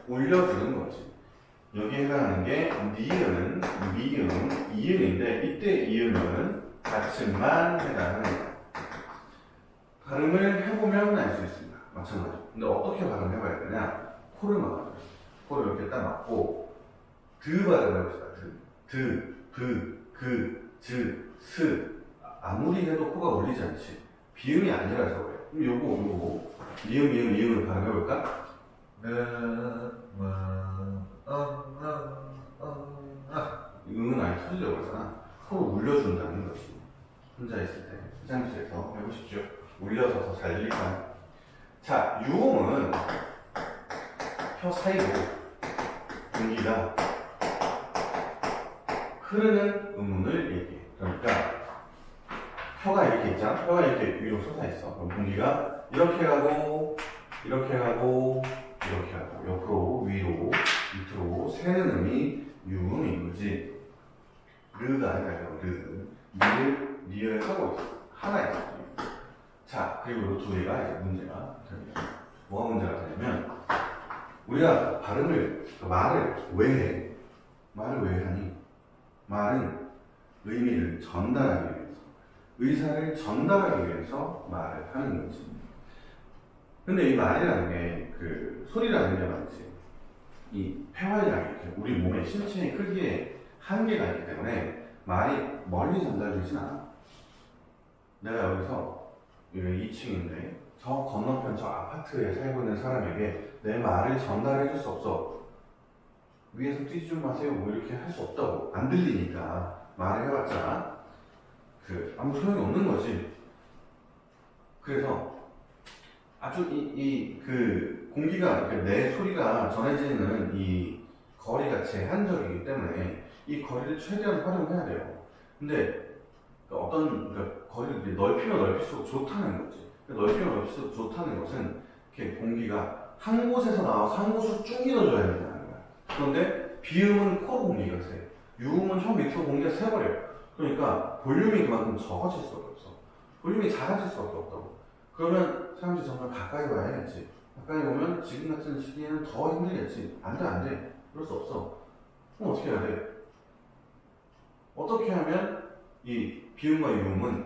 올려주는 거지. 여기에 해당하는 게 니은, 미음, 이음인데 이때 이음은 받침만 해당하는 거야. 발음을 해보면 알 수 있습니다. 마찬가지로. 근데 어떻게 발음해봐야 되냐? 코를 막아줘요. 코를 이렇게 딱 막고 드 발음을 해봅시다. 스. 아무리 해도 코가 울리지 않지. 비음이 아니라서 그래. 그럼 요거 미음을 발음해볼까? 응은 아예 터지려고 그러잖아. 코를 울려준다는 거지. 혼자 있을 때 화장실에서 해보십시오. 울려서 더 잘 들리까. 자, 유음은 혀 사이로 공기가 흐르는 음문을 얘기해. 그러니까 혀가 이렇게 있잖아. 혀가 이렇게 위로 솟아있어. 그럼 공기가 이렇게 가고 옆으로 위로 밑으로 새는 음이 유음인 거지. 르가 아니라 리을 하고 있어. 하나 있어. 자, 그리고 이 두 개가 이제 문제가 됩니다. 뭐가 문제가 되냐면 우리가 말을 왜 하니? 말은 의미를 전달하기 위해서, 의사를 전달하기 위해서 말을 하는 거지. 근데 이 말이라는 게, 소리라는 게 말이지. 이 폐활량이 이렇게 우리 몸의 신체의 크기에 한계가 있기 때문에 말이 멀리 전달되진 않아. 내가 여기서 2층인데 저 건너편 저 아파트에 살고 있는 사람에게 내 말을 전달해 줄 수 없어. 위에서 뛰지 좀 마세요. 뭐 이렇게 할 수 없다고. 안 들리니까 말을 해봤자 아무 소용이 없는 거지. 그래서 아주 공기가 내 소리가 전해지는 이 거리가 제한적이기 때문에 이 거리를 최대한 활용해야 돼요. 근데 거리를 넓히면 넓힐수록 좋다는 거지. 넓히면 넓힐수록 좋다는 것은 이렇게 공기가 한 곳에서 나와서 한 곳으로 쭉 이어져야 된다는 거야. 그런데 비음은 코로 공기가 새, 유음은 혀 밑으로 공기가 새버려요. 그러니까 볼륨이 그만큼 적어질 수밖에 없어. 볼륨이 작아질 수밖에 없다고. 그러면 사람들이 정말 가까이 와야겠지. 가까이 오면 지금 같은 시기에는 더 힘들겠지. 안 돼. 그럴 수 없어. 그럼 어떻게 해야 돼? 어떻게 하면 이 비음과 유음은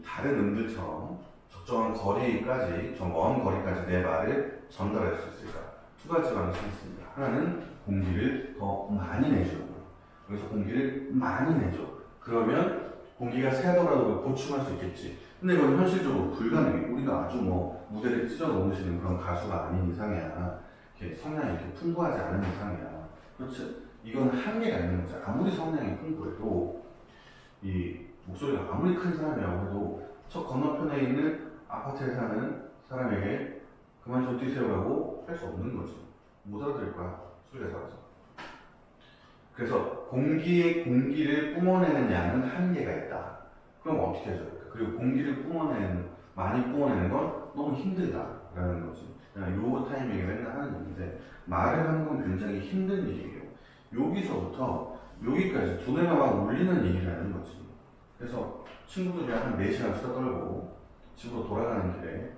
다른 음들처럼 적정한 거리까지, 좀 먼 거리까지 내 말을 전달할 수 있을까? 두 가지 방식이 있습니다. 하나는 공기를 더 많이 내주는 거예요. 여기서 공기를 많이 내줘. 그러면 공기가 새더라도 보충할 수 있겠지. 근데 이건 현실적으로 불가능해. 우리가 아주 무대를 찢어 놓으시는 그런 가수가 아닌 이상이야. 이렇게 성량이 이렇게 풍부하지 않은 이상이야. 그렇지. 이건 한계가 있는 거지. 아무리 성량이 풍부해도 이 목소리가 아무리 큰 사람이라고 해도 저 건너편에 있는 아파트에 사는 사람에게 그만 좀 뛰세요라고 할 수 없는 거지. 못 알아들을 거야. 소리가 작아서. 그래서 공기를 뿜어내는 양은 한계가 있다. 그럼 어떻게 해줘야 될까? 그리고 공기를 많이 뿜어내는 건 너무 힘들다라는 거지. 요 타이밍에 맨날 하는 얘기인데, 말을 하는 건 굉장히 힘든 일이에요. 여기서부터 여기까지 두뇌가 막 울리는 일이라는 거지. 그래서 친구들이랑 한 4시간 수다 떨고 집으로 돌아가는 길에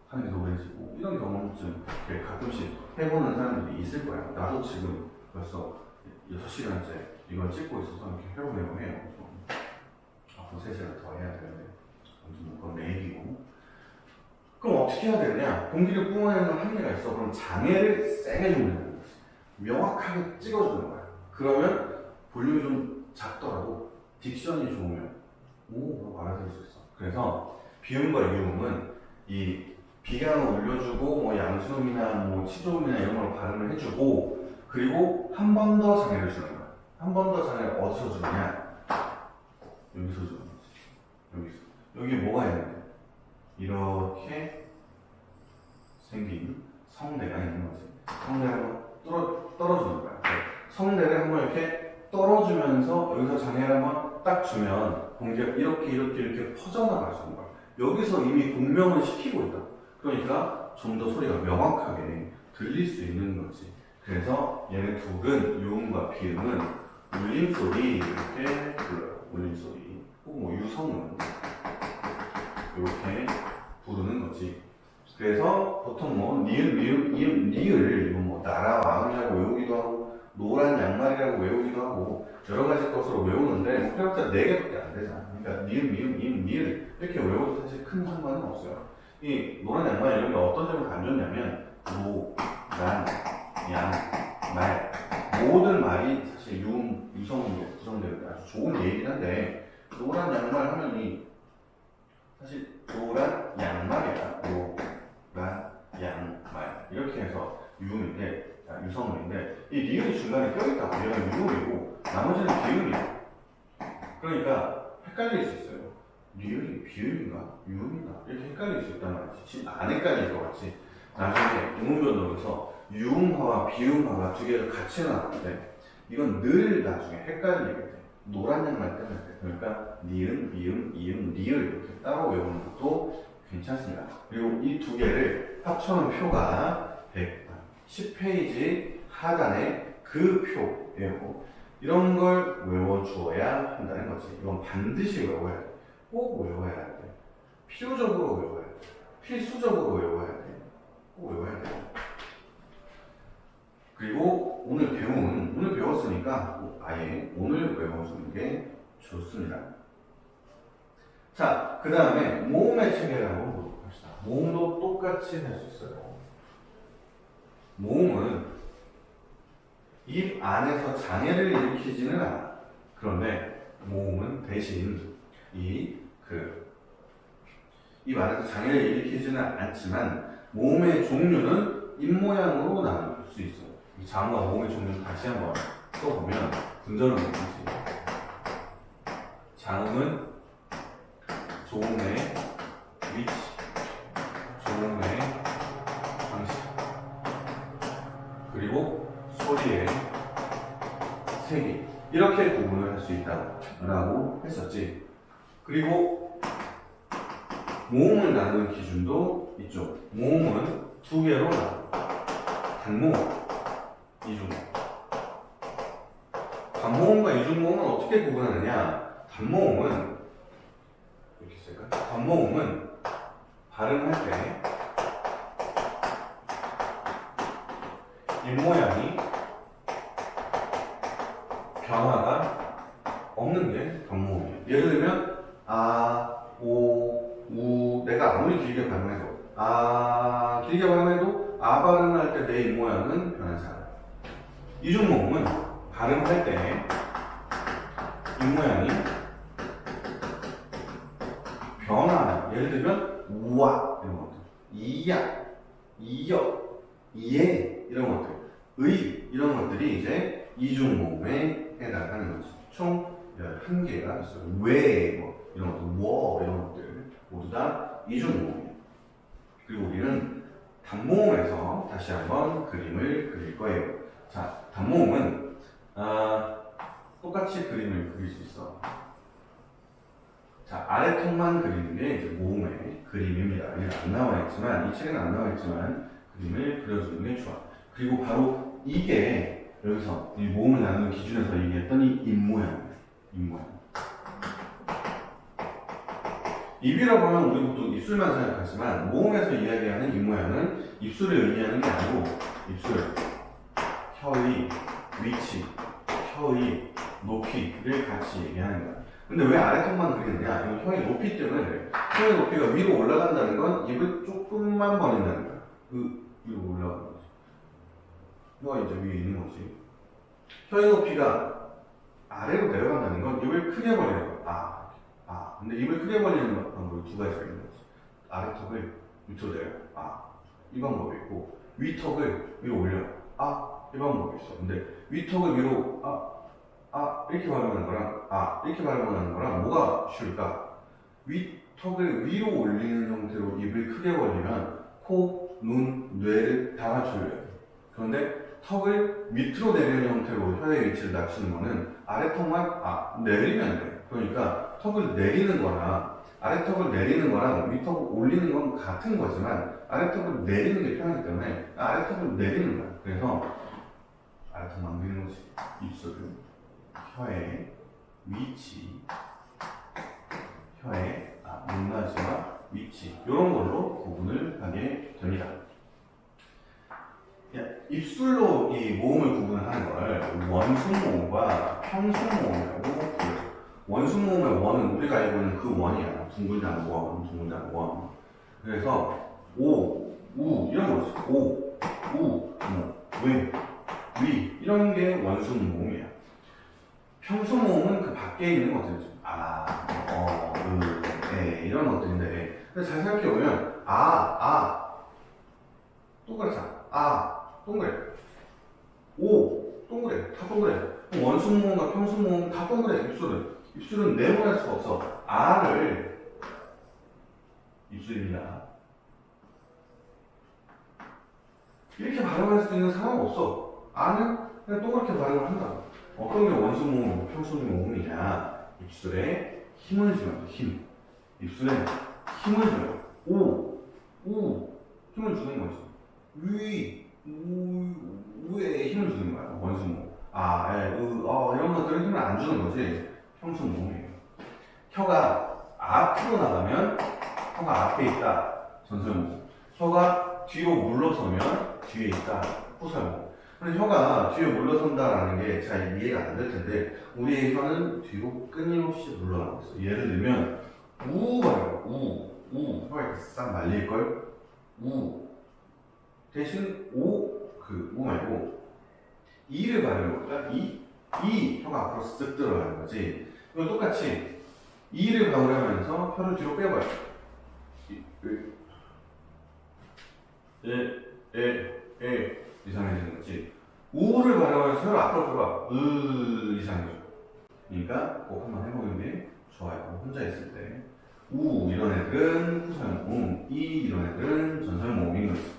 하는 게 노래지고, 이런 경험을 좀 가끔씩 해보는 사람들이 있을 거야. 나도 지금 벌써 6시간째 이걸 찍고 있어서 이렇게 해보려고 해요. 앞으로 3시간 더 해야 되는데, 아무튼 그건 내 얘기고. 그럼 어떻게 해야 되느냐? 공기를 뿜어내는 한계가 있어. 그럼 장애를 세게 좀 내는 거지. 명확하게 찍어주는 거야. 그러면 볼륨이 좀 작더라도 딕션이 좋으면 라고 알아들을 수 있어. 그래서 비음과 유음은 이 비강을 올려주고 뭐 양수음이나 뭐 치조음이나 이런 걸 발음을 해주고 그리고 한 번 더 장애를 주는 거야. 한 번 더 장애를 어디서 주느냐? 여기서 주는 거지. 여기서. 여기 뭐가 있는데? 이렇게 생긴 성대가 있는 거지. 성대를 한번 떨어주는 거야. 성대를 한번 이렇게 떨어주면서 여기서 장애를 한번 딱 주면 공기가 이렇게 퍼져나가 주는 거야. 여기서 이미 공명을 시키고 있다. 그러니까 좀 더 소리가 명확하게 들릴 수 있는 거지. 그래서 얘네 둘은 유음과 비음은 울림소리 이렇게 불러요. 울림소리. 혹은 뭐 유성음 이렇게 부르는 거지. 그래서 보통 뭐 니은, 미음, 이음, 리을 뭐 나라 마음이라고 외우기도 하고 노란 양말이라고 외우기도 하고 여러 가지 것으로 외우는데 해봤자 4개밖에 안 되잖아. 그러니까 니은, 미음, 이음, 리을 이렇게 외워도 사실 큰 상관은 없어요. 이 노란 양말 이런 게 어떤 점을 안 좋냐면 노, 란, 양, 말 모든 말이 사실 유성으로 구성되어 아주 좋은 예이긴 한데 노란 양말 하면이 사실 노란 양말이야. 노란 양말 이렇게 해서 유음인데 유성음인데 이 리을이 중간에 껴있다. 얘가 유음이고 나머지는 비음이야. 그러니까 헷갈릴 수 있어요. 리을이 비음인가 유음인가 이렇게 헷갈릴 수 있단 말이지. 지금 안 헷갈릴 것 같지. 나중에 음운변동에서 유음화와 비음화가 두 개를 같이 나왔는데 이건 늘 나중에 헷갈리게 돼. 노란 양말 때문에 돼. 그러니까 니은, 미음, 이음, 리을 이렇게 따로 외우는 것도 괜찮습니다. 그리고 이 두 개를 합쳐놓은 표가 110페이지 하단에 그 표예요. 이런 걸 외워주어야 한다는 거지. 이건 반드시 외워야 돼. 꼭 외워야 돼. 필요적으로 외워야 돼. 필수적으로 외워야 돼. 꼭 외워야 돼. 그리고 오늘 배웠으니까 아예 오늘 외워주는 게 좋습니다. 자, 그 다음에 모음의 체계를 한번 보도록 합시다. 모음도 똑같이 할 수 있어요. 모음은 입 안에서 장애를 일으키지는 않아. 그런데 모음은 대신 입 안에서 장애를 일으키지는 않지만 모음의 종류는 입 모양으로 나눌 수 있어요. 이 자음과 모음의 종류를 다시 한번 써보면 분절은 뭐지? 자음은 조음의 위치, 조음의 방식, 그리고 소리의 세기 이렇게 구분을 할 수 있다고 했었지. 그리고 모음을 나누는 기준도 있죠. 모음은 두 개로 나눠. 단모음, 이중모음. 단모음과 이중모음은 어떻게 구분하느냐? 단모음은 이렇게 쓸까? 단모음은 발음할 때 입모양이 변화가 없는 게 단모음이에요. 예를 들면 아, 오, 우 내가 아무리 길게 발음해도 길게 발음해도 발음을 할 때 내 입모양은 변하지 않아요. 이중모음은 발음할 때 입모양이 변화해요. 예를 들면 우와 이런 것들, 이야, 이여, 이에 이런 것들, 의 이런 것들이 이제 이중모음에 해당하는 거죠. 총 11개가 있어요. 왜 뭐 이런 것들, 워 이런 것들 모두 다 이중모음이에요. 그리고 우리는 단모음에서 다시 한번 그림을 그릴 거예요. 자, 단모음은 똑같이 그림을 그릴 수 있어. 자, 아래턱만 그리는 게 이제 모음의 그림입니다. 여기 안 나와 있지만, 이 책에는 안 나와 있지만 그림을 그려주는 게 좋아. 그리고 바로 이게 여기서 이 모음을 나누는 기준에서 얘기했던 이 입모양이에요. 입모양. 입이라고 하면 우리 보통 입술만 생각하지만 모음에서 이야기하는 입모양은 입술을 의미하는 게 아니고 입술, 혀의 위치, 혀의 높이를 같이 얘기하는 거야. 근데 왜 아래턱만 그리느냐? 이건 혀의 높이 때문에 그래. 혀의 높이가 위로 올라간다는 건 입을 조금만 벌린다는 거야. 위로 올라가는 거지. 혀가 이제 위에 있는 거지. 혀의 높이가 아래로 내려간다는 건 입을 크게 벌리는 거야. 근데 입을 크게 벌리는 방법이 두 가지가 있는 거지. 아래 턱을 밑으로 내려. 이 방법이 있고, 위 턱을 위로 올려. 이 방법이 있어. 근데 위 턱을 위로, 이렇게 발음하는 거랑, 이렇게 발음하는 거랑 뭐가 쉬울까? 위 턱을 위로 올리는 형태로 입을 크게 벌리면 코, 눈, 뇌를 다 맞춰줘요. 그런데 턱을 밑으로 내리는 형태로 혀의 위치를 낮추는 거는 아래 턱만 내리면 돼. 그러니까 턱을 내리는 거랑 아래 턱을 내리는 거랑 위 턱을 올리는 건 같은 거지만 아래 턱을 내리는 게 편하기 때문에 아래 턱을 내리는 거야. 그래서 아래 턱 만드는 거지. 입술을 혀의 위치, 혀의 높낮이와 위치 이런 걸로 구분을 하게 됩니다. 입술로 이 모음을 구분하는 걸 원순모음과 평순모음이라고 불러요. 원순모음의 원은 우리가 알고 있는 그 원이야. 둥글다는 원, 둥글다는 원. 그래서 오, 우 이런 거지. 오, 우, 위 이런 게 원순모음이야. 평순모음은 그 밖에 있는 것들이죠. 이런 것들인데, 근데 잘 생각해보면 동그랗잖아. 동그래. 오, 동그래. 다 동그래. 원순모음과 평순모음 다 동그래. 입술은 네모날 수가 없어. 아를 입술입니다. 이렇게 발음할 수 있는 사람은 없어. 아는 그냥 동그랗게 발음을 한다. 어떤 게 원순모음이고 평순모음이냐? 입술에 힘을 주는 힘. 입술에 힘을 줘요. 힘을 주는 거지. 위에 힘을 주는 거야. 원순모음. 이런 것들은 힘을 안 주는 거지. 평순모음이에요. 혀가 앞으로 나가면 혀가 앞에 있다. 전설모음. 혀가 뒤로 물러서면 뒤에 있다. 후설모음. 근데 혀가 뒤에 물러선다라는 게 잘 이해가 안 될 텐데 우리의 혀는 뒤로 끊임없이 물러나고 있어. 예를 들면 말이야. 혀가 이렇게 싹 말릴걸? 대신 우 말고 이를 발음해볼까? 혀가 앞으로 쓱 들어가는 거지. 이거 똑같이 이를 발음하면서 혀를 뒤로 빼버려. 이상해지는 거지. 우를 발음하면서 혀를 앞으로 끌어와. 이상해져. 그러니까 꼭 한번 해보는 게 좋아요. 혼자 있을 때. 이런 애들은 후설모음, 이런 애들은 전설모음인 거지.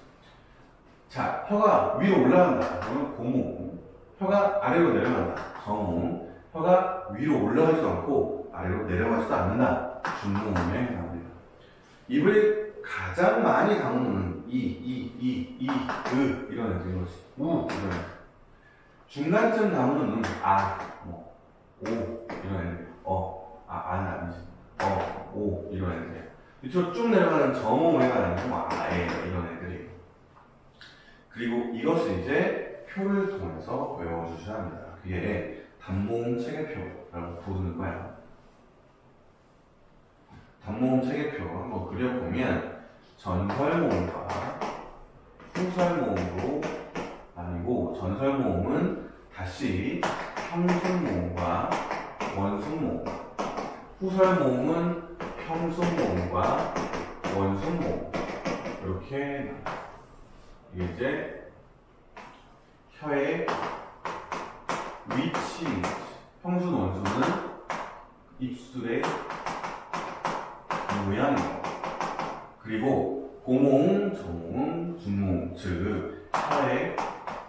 자, 혀가 위로 올라간다. 그러면 고모음. 혀가 아래로 내려간다. 정모음. 혀가 위로 올라가지도 않고 아래로 내려가지도 않는다. 중모음에 해당합니다. 입을 가장 많이 다루는 이런 애들인 거지. 이런 애들. 중간쯤 나오는 오 이런 애들. 아는 아니지. 오 이런 애들. 밑으로 쭉 내려가는 정모음을 해가지고 이런 애들이. 그리고 이것을 이제 표를 통해서 외워주셔야 합니다. 그게 단모음 체계표라고 부르는 거야. 단모음 체계표 한번 그려보면 전설모음과 후설모음으로 나뉘고 전설모음은 다시 평순모음과 원순모음, 후설모음은 평순모음과 원순모음 이렇게 이게 이제 혀의 위치, 평순 원순은 입술의 모양이에요. 그리고 고모음, 저모음, 중모음, 즉 혀의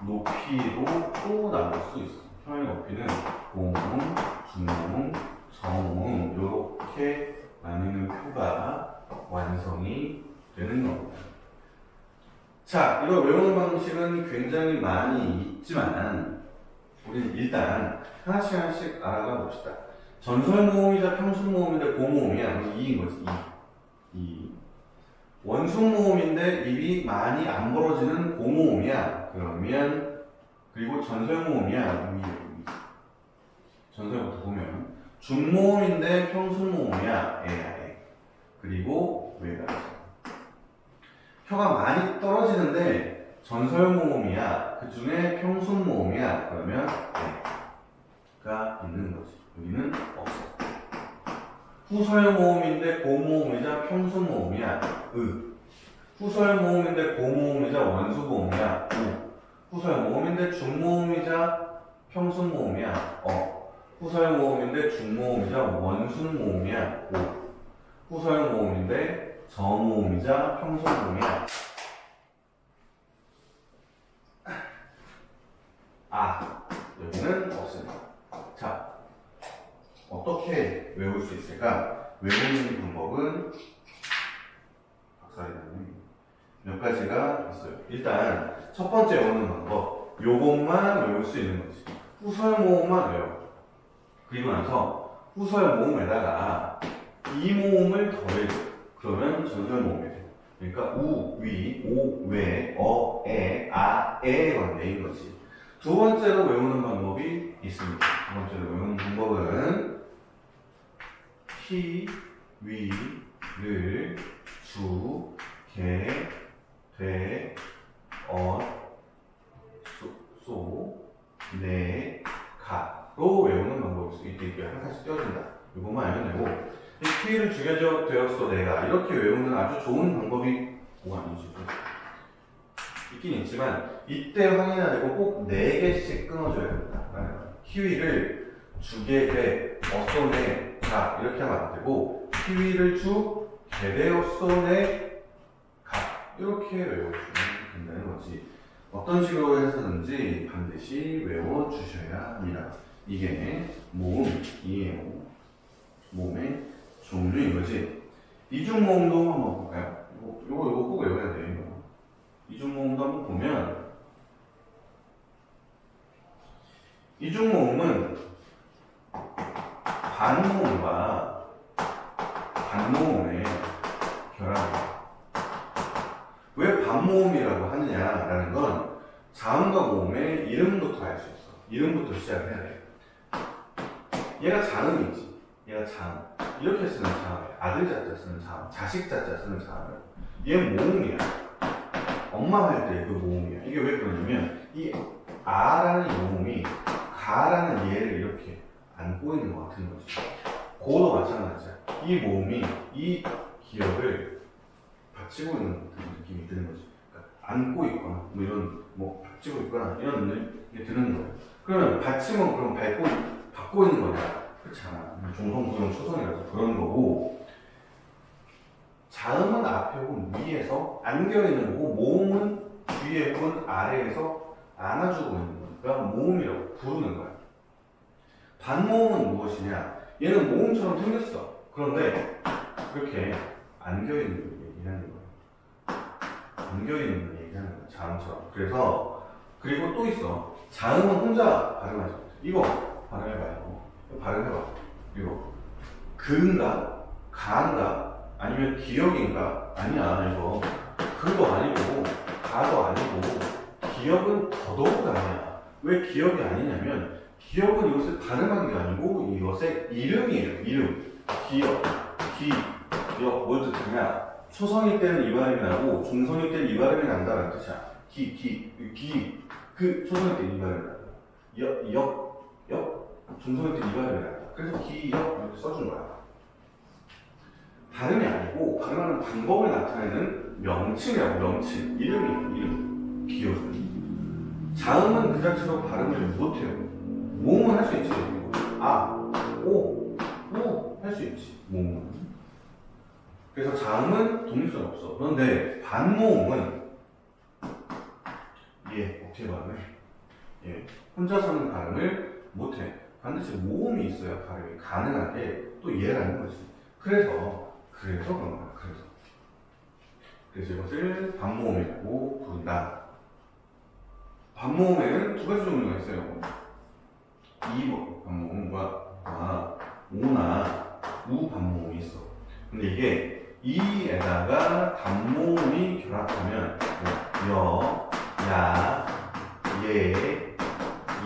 높이로 또 나눌 수 있어. 혀의 높이는 고모음, 중모음, 저모음 이렇게 나뉘는 표가 완성이 되는 겁니다. 자, 이거 외우는 방식은 굉장히 많이 있지만 우리는 일단 하나씩 알아가 봅시다. 전설모음이자 평순모음인데 고모음이야. 2인 거지. 2. 원순모음인데 입이 많이 안 벌어지는 고모음이야. 그러면 그리고 전설모음이야. 전설부터 보면 중모음인데 평순모음이야. 그리고 외가 혀가 많이 떨어지는데 전설모음이야. 그 중에 평순모음이야. 그러면 있는 거지. 여기는 없어. 후설 모음인데 고모음이자 평소 모음이야. 후설 모음인데 고모음이자 원수 모음이야. 후설 모음인데 중모음이자 평소 모음이야. 후설 모음인데 중모음이자 원수 모음이야. 후설 모음인데 저모음이자 평소 모음이야. 여기는 없습니다. 자, 어떻게 외울 수 있을까? 외우는 방법은 박사님이 몇 가지가 있어요. 일단 첫 번째 외우는 방법, 요것만 외울 수 있는 거지. 후설 모음만 외워. 그리고 나서 후설 모음에다가 이 모음을 더해줘. 그러면 전설 모음이 돼. 그러니까 우, 위, 오, 웨, 어, 에, 아, 에의 관계인 거지. 두 번째로 외우는 방법이 있습니다. 두 번째로 외우는 방법은 히, 위, 를, 주, 개, 되, 어, 소, 네, 가로 외우는 방법이 있어. 이렇게 한 칸씩 띄워준다. 이것만 알면 되고, 이 키를 죽여져 되었어 내가 이렇게 외우는 아주 좋은 방법이 아니지. 있긴 있지만 이때 확인해야 되고 꼭 4개씩 끊어줘야 된다. 키위를 주게 돼, 어쏘네, 가 이렇게 하면 안 되고 키위를 주, 게되, 어쏘네, 가 이렇게 외워주면 된다는 거지. 어떤 식으로 해서든지 반드시 외워주셔야 합니다. 이게 모음이에요. 모음의 종류인 거지. 이중모음도 한번 볼까요? 이거 꼭 외워야 돼요. 이거. 이중모음도 한번 보면 이중모음은 반모음과 반모음의 결합이에요. 왜 반모음이라고 하느냐라는 건 자음과 모음의 이름부터 알 수 있어. 이름부터 시작을 해야 돼. 얘가 자음이지. 얘가 자음. 이렇게 쓰는 자음이야. 아들 자자 쓰는 자음. 자식 자자 쓰는 자음이야. 얘는 모음이야. 엄마 할 때 그 모음이야. 이게 왜 그러냐면 이 아라는 모음이 가라는 얘를 이렇게 안고 있는 것 같은 거지. 고도 마찬가지야. 이 모음이 이 기억을 받치고 있는 느낌이 드는 거지. 그러니까 안고 있거나 뭐 이런 받치고 있거나 이런 느낌이 드는 거예요. 그러면 받침은 그럼 받고 있는 거냐? 그렇잖아. 중성, 부정, 초성이라서 그런 거고, 자음은 앞에 혹은 위에서 안겨 있는 거고, 모음은 뒤에 혹은 아래에서 안아주고 있는 거니까 모음이라고 부르는 거야. 반모음은 무엇이냐? 얘는 모음처럼 생겼어. 그런데 그렇게 안겨 있는 걸 얘기하는 거야. 안겨 있는 걸 얘기하는 거야. 자음처럼. 그리고 또 있어. 자음은 혼자 발음하지 못해. 이거 발음해봐요. 발음해봐. 이거 그인가? 가인가? 아니면 기억인가? 아니야. 이거 그도 아니고 가도 아니고 기억은 더더욱 아니야. 왜 기억이 아니냐면 기억은 이것을 발음하는 게 아니고 이것의 이름이에요. 이름. 기억, 뭘 뜻하냐? 초성일 때는 이 발음이 나고 중성일 때는 이 발음이 난다는 뜻이야. 그 초성일 때는 이 발음이 나고 중성일 때는 이 발음이 난다. 그래서 기역 이렇게 써준 거야. 발음이 아니고 발음하는 방법을 나타내는 명칭이라고. 명칭. 이름. 기억은. 자음은 그 자체로 발음을 못해요. 모음은 할 수 있지. 오 할 수 있지. 모음은. 그래서 자음은 독립성이 없어. 그런데 반모음은 어떻게 발음해? 혼자서는 발음을 못해. 반드시 모음이 있어야 발음이 가능하게 또 얘라는 거지. 그래서 그런 거야. 그래서 이것을 반모음이라고 부른다. 반모음에는 두 가지 종류가 있어요. 2번 반모음과 오나 우 반모음이 있어. 근데 이게 이에다가 단모음이 결합하면 여, 야,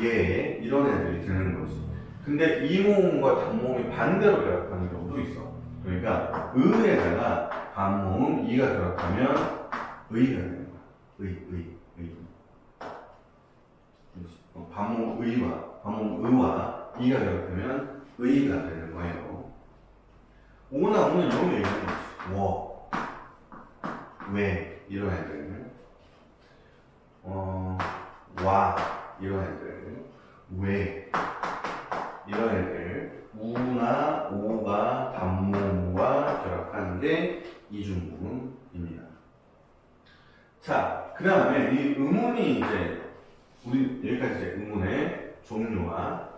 예 이런 애들이 되는 거지. 근데 이 모음과 단모음이 반대로 결합하는 경우도 있어. 그러니까 의에다가 반모음 이가 결합하면 의가 되는 거야. 의. 반모음 의와 이가 결합되면 의가 되는 거예요. 오나 오는 이런 거 얘기하는 거지. 왜 이런 애들, 와 이런 애들, 왜 이런 애들, 우나 오가 단모음과 결합하는 게 이중구문입니다. 자, 그 다음에 이 음운이 이제 우리 여기까지 이제 음운의 종류와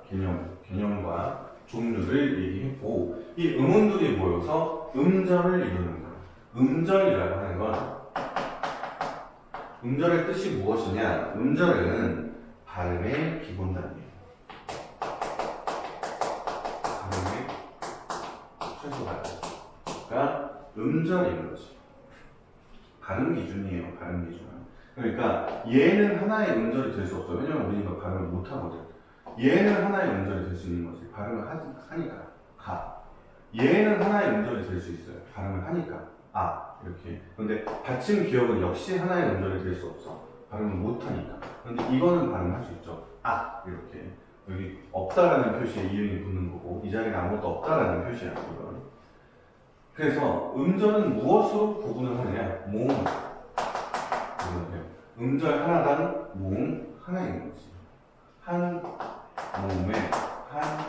개념과 종류를 얘기했고, 이 음운들이 모여서 음절을 이루는 거예요. 음절이라고 하는 건 음절의 뜻이 무엇이냐? 음절은 발음의 기본 단계예요. 발음의 최소 단계가 음절인 거지. 발음 기준이에요. 발음 기준. 그러니까 얘는 하나의 음절이 될 수 없어요. 왜냐면 우리가 발음을 못 하거든. 얘는 하나의 음절이 될 수 있는 거지. 발음을 하니까 가. 얘는 하나의 음절이 될 수 있어요. 발음을 하니까 아 이렇게. 그런데 받침 기억은 역시 하나의 음절이 될 수 없어. 발음을 못 하니까. 그런데 이거는 발음할 수 있죠. 아 이렇게. 여기 없다라는 표시에 이응이 붙는 거고 이 자리에 아무것도 없다라는 표시야 이건. 그래서 음절은 무엇으로 구분을 하느냐? 모음. 음절 하나당 모음 하나인 거지. 한 모음에 한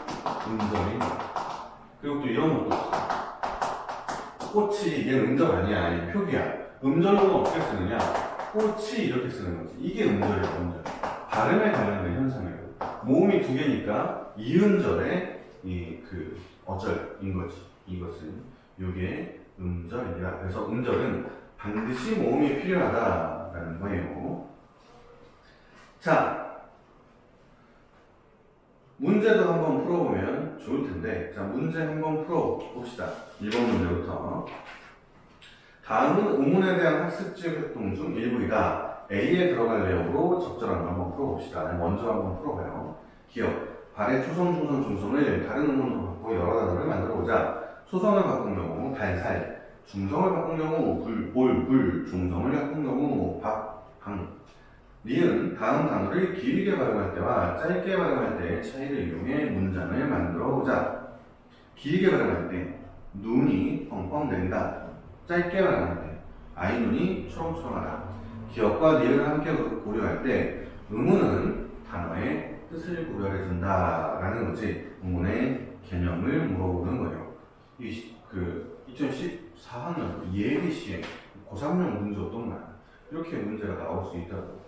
음절인 거야. 그리고 또 이런 것도 있어. 꽃이 얘는 음절 아니야. 아니 표기야. 음절로는 어떻게 쓰느냐? 꽃이 이렇게 쓰는 거지. 이게 음절이야. 음절. 발음에 관련된 현상이에요. 모음이 두 개니까 이음절의 그 어절인 거지. 이것은 요게 음절입니다. 그래서 음절은 반드시 모음이 필요하다라는 거예요. 자, 문제도 한번 풀어보면 좋을 텐데, 자, 문제 한번 풀어봅시다. 1번 문제부터. 다음은 의문에 대한 학습지 활동 중 일부이다. A에 들어갈 내용으로 적절한 걸 한번 풀어봅시다. 먼저 한번 풀어봐요. 기억. 발의 초성, 중성, 중성을 다른 의문으로 바꾸고 여러 단어를 만들어보자. 초성을 바꾼 경우 달, 살, 중성을 바꾼 경우 불, 볼, 불, 중성을 바꾼 경우 박, 방. 니은 다음 단어를 길게 발음할 때와 짧게 발음할 때의 차이를 이용해 문장을 만들어보자. 길게 발음할 때 눈이 펑펑 낸다. 짧게 말할 때 아이눈이 초롱초롱하다. 기억과 니은을 함께 고려할 때 의문은 단어의 뜻을 구별해준다 라는 거지. 의문의 개념을 물어보는 거예요. 2014학년 예비시에 고3용 문제 어떤 말 이렇게 문제가 나올 수 있다고.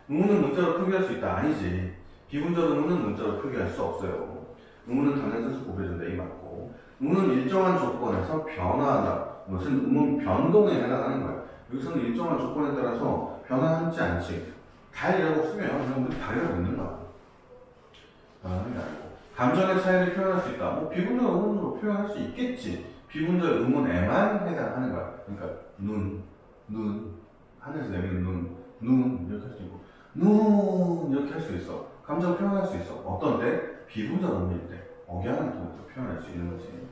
의문은 문자로 표기할 수 있다. 아니지. 비문절 의문은 문자로 표기할 수 없어요. 의문은 단어의 뜻을 구별해준다. 이 맞고, 의문은 일정한 조건에서 변화한다. 이것은 의문 변동에 해당하는 거야. 여기서는 일정한 조건에 따라서 변화하지 않지. 달이라고 쓰면 그냥 우리 달이라고 있는 거야. 변하는 게 아니고. 감정의 차이를 표현할 수 있다. 뭐 비문절 의문으로 표현할 수 있겠지. 비문절 의문에만 해당하는 거야. 그러니까 눈, 하늘에서 내리는 눈 이렇게 할 수 있고, 눈 이렇게 할 수 있어. 감정 표현할 수 있어. 어떤 때? 비문절 의문일 때. 억양을 통해서 표현할 수 있는 거지.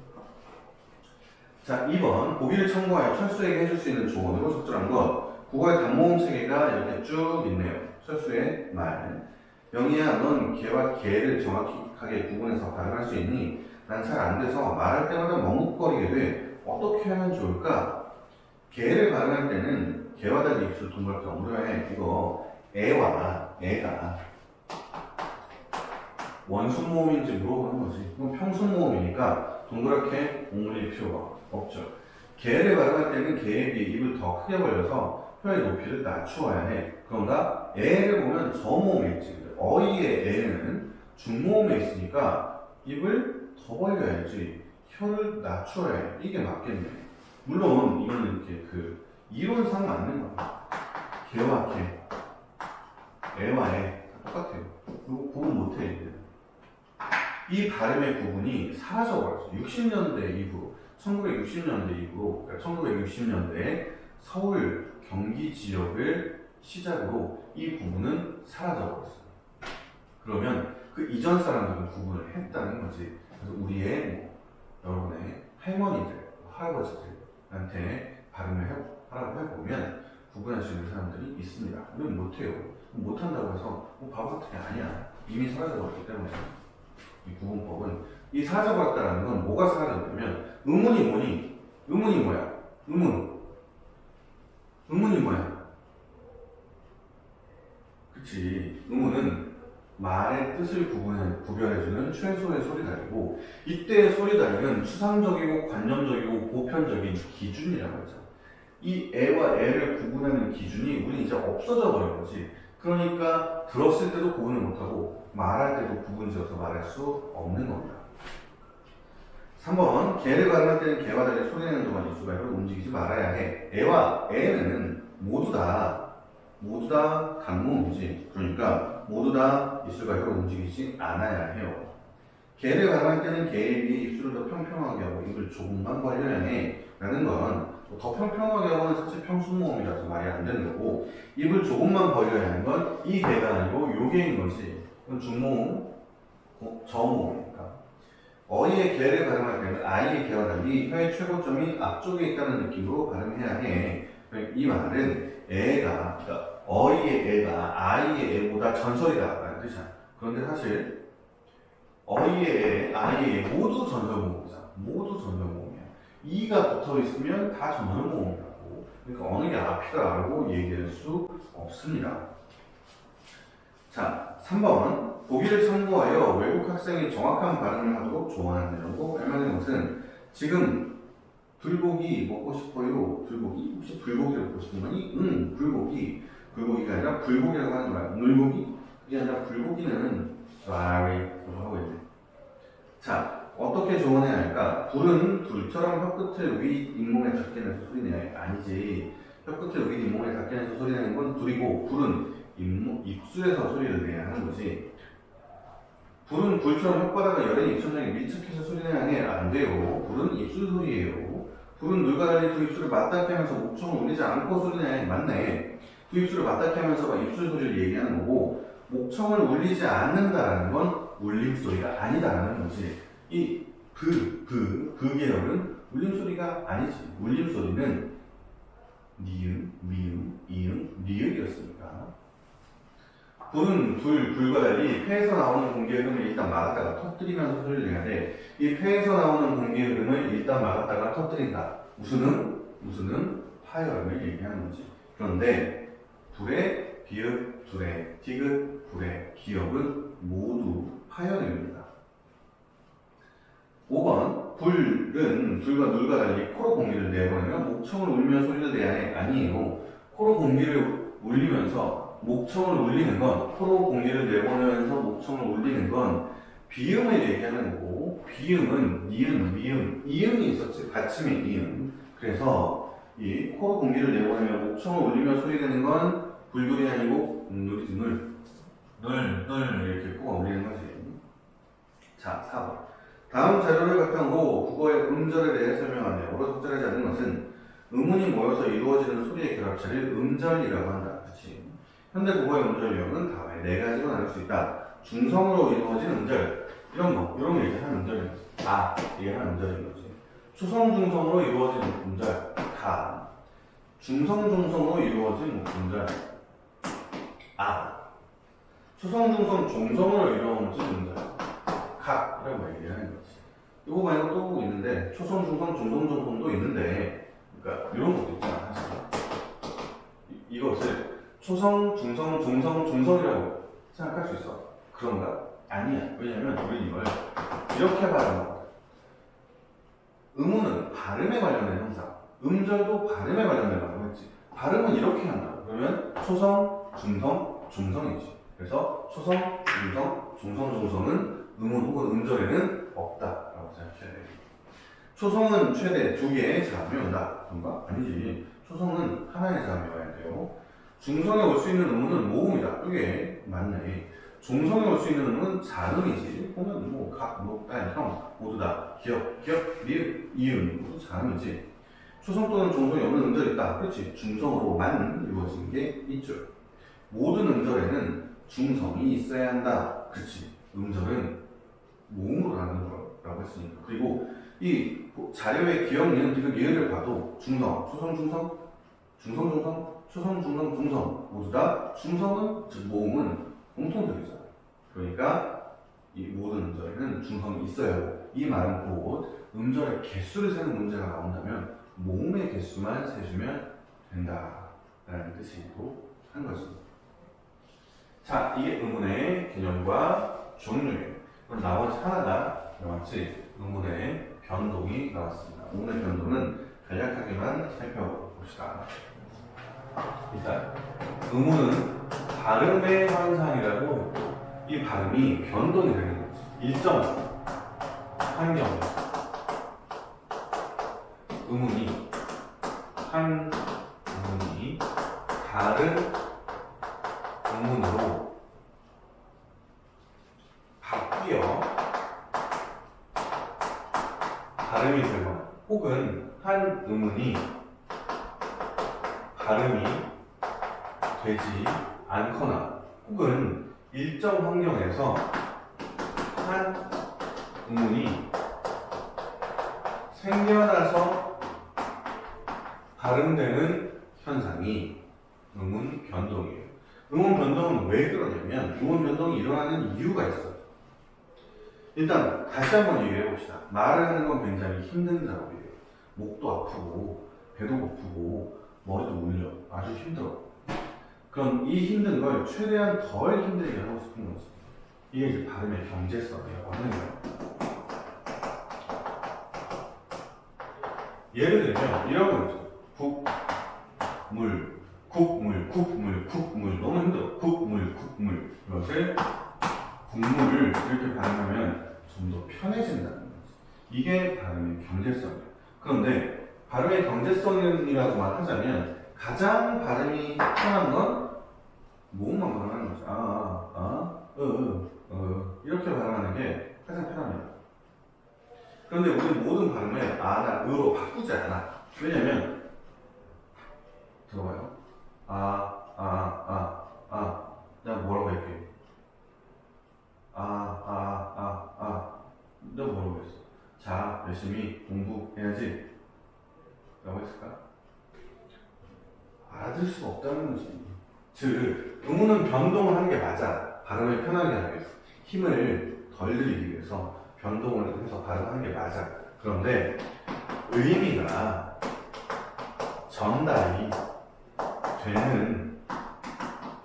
자, 2번. 보기를 참고하여 철수에게 해줄 수 있는 조언으로 적절한 것. 국어의 단모음 체계가 이렇게 쭉 있네요. 철수의 말. 영희야, 넌 개와 개를 정확하게 구분해서 발음할 수 있니? 난 잘 안 돼서 말할 때마다 머뭇거리게 돼. 어떻게 하면 좋을까? 개를 발음할 때는 개와 달리 입술 동그랗게 오므려야 해. 이거 애와 애가 원순모음인지 물어보는 거지. 그럼 평순모음이니까 동그랗게 오므릴 필요가 없죠. 개를 발음할 때는 개에 비해 입을 더 크게 벌려서 혀의 높이를 낮추어야 해. 그런가? 애를 보면 저모음에 있지. 어이의 애는 중모음에 있으니까 입을 더 벌려야지. 혀를 낮추어야 해. 이게 맞겠네. 물론 이거는 이렇게 그 이론상 맞는 거야. 개와 개, 애와 애 똑같아요. 이거 구분 못해 이제. 이 발음의 구분이 사라져버렸어. 60년대 이후로, 1960년대 이후로, 그러니까 1960년대에 서울, 경기 지역을 시작으로 이 구분은 사라져버렸어. 그러면 그 이전 사람들은 구분을 했다는 거지. 그래서 우리의 여러분의 할머니들, 할아버지들한테 발음을 하라고 해보면 구분할 수 있는 사람들이 있습니다. 우리는 못해요. 못한다고 해서 바보 같은 게 아니야. 이미 사라져버렸기 때문에. 이 구분법은. 이 사라져버렸다는 건 뭐가 사라졌냐면 의문이 뭐니? 의문이 뭐야? 의문이 뭐야? 그치. 의문은 말의 뜻을 구별해주는 최소의 소리다리고, 이때의 소리다리는 추상적이고 관념적이고 보편적인 기준이라고 했죠. 이 애와 애를 구분하는 기준이 우리 이제 없어져 버린 거지. 그러니까 들었을 때도 구분을 못하고 말할 때도 구분지어서 말할 수 없는 겁니다. 3번, 개를 발음할 때는 개와 달리 소리내는 동안 입술과 혀를 움직이지 말아야 해. 애와 애는 모두 다 단모음이지. 그러니까 모두 다 입술과 혀를 움직이지 않아야 해요. 개를 발음할 때는 개의 위에 입술을 더 평평하게 하고 입을 조금만 벌려야 해. 라는 건 더 평평하게 하고는 사실 평순모음이라서 말이 안 되는 거고, 입을 조금만 벌려야 하는 건 이 개가 아니고 요 개인 거지. 그건 중모음, 저모음이니까. 어이의 개를 발음할 때는 아이의 개와 달리 혀의 최고점이 앞쪽에 있다는 느낌으로 발음해야 해. 이 말은 그러니까 어이의 애가 아이의 애보다 전설이다라는 뜻이야. 그런데 사실 어이의 애, 아이의 애 모두 전설모음이잖아. 모두 전설모음이야. 이가 붙어 있으면 다 전설모음이라고. 그러니까 어느 게 앞이다라고 얘기할 수 없습니다. 자, 3번. 보기를 참고하여 외국 학생이 정확한 발음을 하도록 조언하는 내용이고, 할만한 것은 지금 불고기 먹고 싶어요. 불고기? 혹시 불고기를 먹고 싶은 거니? 응, 불고기. 불고기가 아니라 불고기라고 하는 거야. 물고기? 그게 아니라 불고기는 sorry 하고 있네. 자, 어떻게 조언해야 할까? 불은 불처럼 혀끝을 위 잇몸에 닿게 내서 소리내야 해. 아니지. 혀끝을 위 잇몸에 닿게 내서 소리내는 건 불이고, 불은 입술에서 소리를 내야 하는 거지. 불은 불처럼 혓바닥과 열의 입천장에 밀착해서 소리내야 해. 안 돼요. 불은 입술 소리예요. 불은 물과 달리 두 입술을 맞닿게 하면서 목청을 울리지 않고 소리내야 해. 맞네. 두 입술을 맞닿게 하면서가 입술 소리를 얘기하는 거고, 목청을 울리지 않는다라는 건 울림소리가 아니다라는 거지. 이 그 계열은 울림소리가 아니지. 울림소리는 니은, 미음, 이음, 리을이었으니까. 불은 불과 달리 폐에서 나오는 공기 흐름을 일단 막았다가 터뜨리면서 소리를 내야 돼. 이 폐에서 나오는 공기 흐름을 일단 막았다가 터뜨린다. 무슨은 파열음을 얘기하는 거지. 그런데 불의 비읍, 둘의 디귿, 불의 기역은 모두 파열음입니다. 5번. 불은 불과 물과 달리 코로 공기를 내보내면 목청을 울리며 소리를 내야 해. 아니에요. 코로 공기를 울리면서 목청을 울리는 건, 코로 공기를 내보내면서 목청을 울리는 건 비음을 얘기하는 거고, 비음은 니은, 미음, 이음이 있었지. 받침의 이음. 그래서 이 코로 공기를 내보내며 목청을 울리며 소리내는 건 불돌이 아니고 놀이지. 늘 이렇게 꼭 울리는 거지. 자, 4번. 다음 자료를 바탕으로 국어의 음절에 대해 설명하며 어로 적절하지 않은 것은 음운이 모여서 이루어지는 소리의 결합체를 음절이라고 한다. 그치? 현대 국어의 음절 유형은 다음에 4가지로 나눌 수 있다. 중성으로 이루어진 음절, 이런 거 얘기하는 음절인 거지. 이게 한 음절인 거지. 초성 중성으로 이루어진 음절, 가. 중성 중성으로 이루어진 음절, 초성 중성 중성으로 이루어진 음절, 각이라고 얘기하는 거지. 이거 말고 또 있는데, 초성 중성 중성 중성도 있는데, 그러니까 이런 것도 있잖아. 사실 이것을 초성, 중성, 중성, 중성이라고 생각할 수 있어. 그런가? 아니야. 왜냐면 우리 이걸 이렇게 발음하거든. 음운은 발음에 관련된 형사, 음절도 발음에 관련된 말로 했지. 발음은 이렇게 한다고. 그러면 초성, 중성, 중성이지. 그래서 초성, 중성, 중성은 음운 혹은 음절에는 없다라고 생각해야 돼. 초성은 최대 2개의 자음이 온다. 그런가? 아니지. 초성은 하나의 자음이 와야 돼요. 중성에 올 수 있는 음운은 모음이다. 이게 맞네. 중성에 올 수 있는 음은 자음이지. 보면 각, 형 모두 다 기역, 리을, 이음 모두 자음이지. 초성 또는 중성이 없는 음절이 있다. 그렇지. 중성으로만 이루어진 게 있죠. 모든 음절에는 중성이 있어야 한다. 그렇지. 음절은 모음으로 나누는 거라고 했으니까. 그리고 이 자료의 기역, 니은, 디귿, 리을을 봐도 중성, 초성, 중성, 초성, 중성 모두 다 중성은, 즉 모음은 공통적이잖아. 그러니까 이 모든 음절에는 중성이 있어야 하고, 이 말은 곧 음절의 개수를 세는 문제가 나온다면 모음의 개수만 세주면 된다라는 뜻이기도 한 거지. 자, 이게 의문의 개념과 종류예요. 그럼 나머지 하나가 이같이 의문의 변동이 나왔습니다. 의문의 변동은 간략하게만 살펴봅시다. 일단 의문은 발음의 현상이라고 했고, 이 발음이 변동이 되는 거지. 일정 환경 의문이 한 의문이 다른 의문으로 바뀌어 발음이 되거나, 혹은 한 의문이 발음이 되지 않거나, 혹은 일정 환경에서 한 의문이 생겨나서 발음되는 현상이 의문 변동이에요. 의문 변동은 왜 그러냐면, 의문 변동이 일어나는 이유가 있어요. 일단 다시 한번 얘기해 봅시다. 말을 하는 건 굉장히 힘든 작업이에요. 목도 아프고 배도 고프고 머리도 울려. 아주 힘들어. 그럼 이 힘든 걸 최대한 덜 힘들게 하고 싶은 거지. 이게 이제 발음의 경제성이에요. 어느냐. 예를 들면 이런 거 있죠. 국물, 국물, 국물, 국물. 너무 힘들어. 국물, 국물. 이것을 국물을 이렇게 발음하면 좀 더 편해진다는 거지. 이게 발음의 경제성이에요. 그런데 발음의 경제성이라고만 하자면 가장 발음이 편한 건 모음만 발음하는 거지. 이렇게 발음하는 게 가장 편합니다. 그런데 우리 모든 발음을 아나 으로 바꾸지 않아. 왜냐면 들어봐요. 내가 뭐라고 할게? 내가 뭐라고 했어? 자, 열심히 공부해야지 라고 했을까? 알아들 수가 없다는 거지. 즉, 의문은 변동을 하는 게 맞아. 발음을 편하게 하기 위해서, 힘을 덜 들이기 위해서 변동을 해서 발음하는 게 맞아. 그런데 의미가 전달이 되는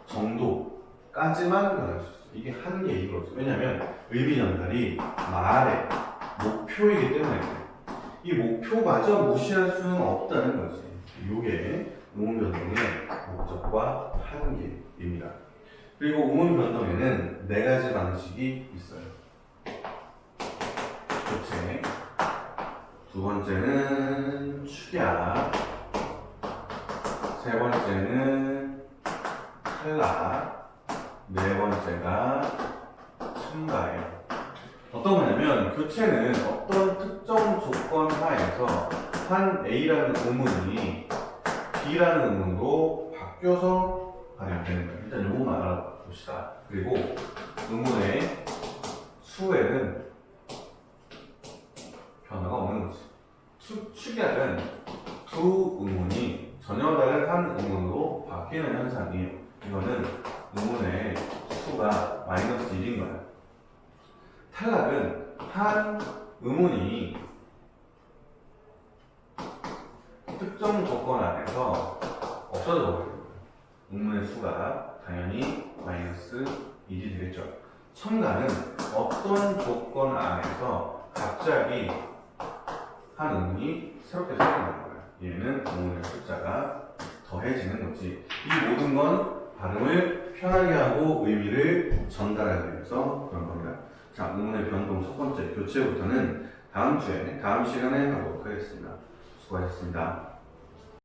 정도까지만 변할 수 있어. 이게 한계인 거죠. 왜냐하면 의미 전달이 말의 목표이기 때문에 이 목표마저 무시할 수는 없다는 거지. 이게 의문 변동의 목적과 한계입니다. 그리고 의문 변동에는 4가지 방식이 있어요. 교체, 두 번째는 축약, 세 번째는 탈락, 네 번째가 첨가예요. 어떤 거냐면 교체는 어떤 특정 조건 하에서 한 A라는 의문이 B라는 의문으로 바뀌어서 발현되는 거예요. 일단 요거만 알아봅시다. 그리고 의문의 수에는 변화가 없는 거지. 축약은 두 의문이 전혀 다른 한 의문으로 바뀌는 현상이에요. 이거는 의문의 수가 마이너스 1인 거야. 탈락은 한 의문이 특정 조건 안에서 없어져 버리는 거예요. 의문의 수가 당연히 마이너스 1이 되겠죠. 첨가는 어떤 조건 안에서 갑자기 한 의문이 새롭게 생겨나는 거예요. 얘는 의문의 숫자가 더해지는 거지. 이 모든 건 발음을 편하게 하고 의미를 전달하기 위해서 그런 겁니다. 자, 의문의 변동 첫 번째 교체부터는 다음 시간에 하도록 하겠습니다. 수고하셨습니다.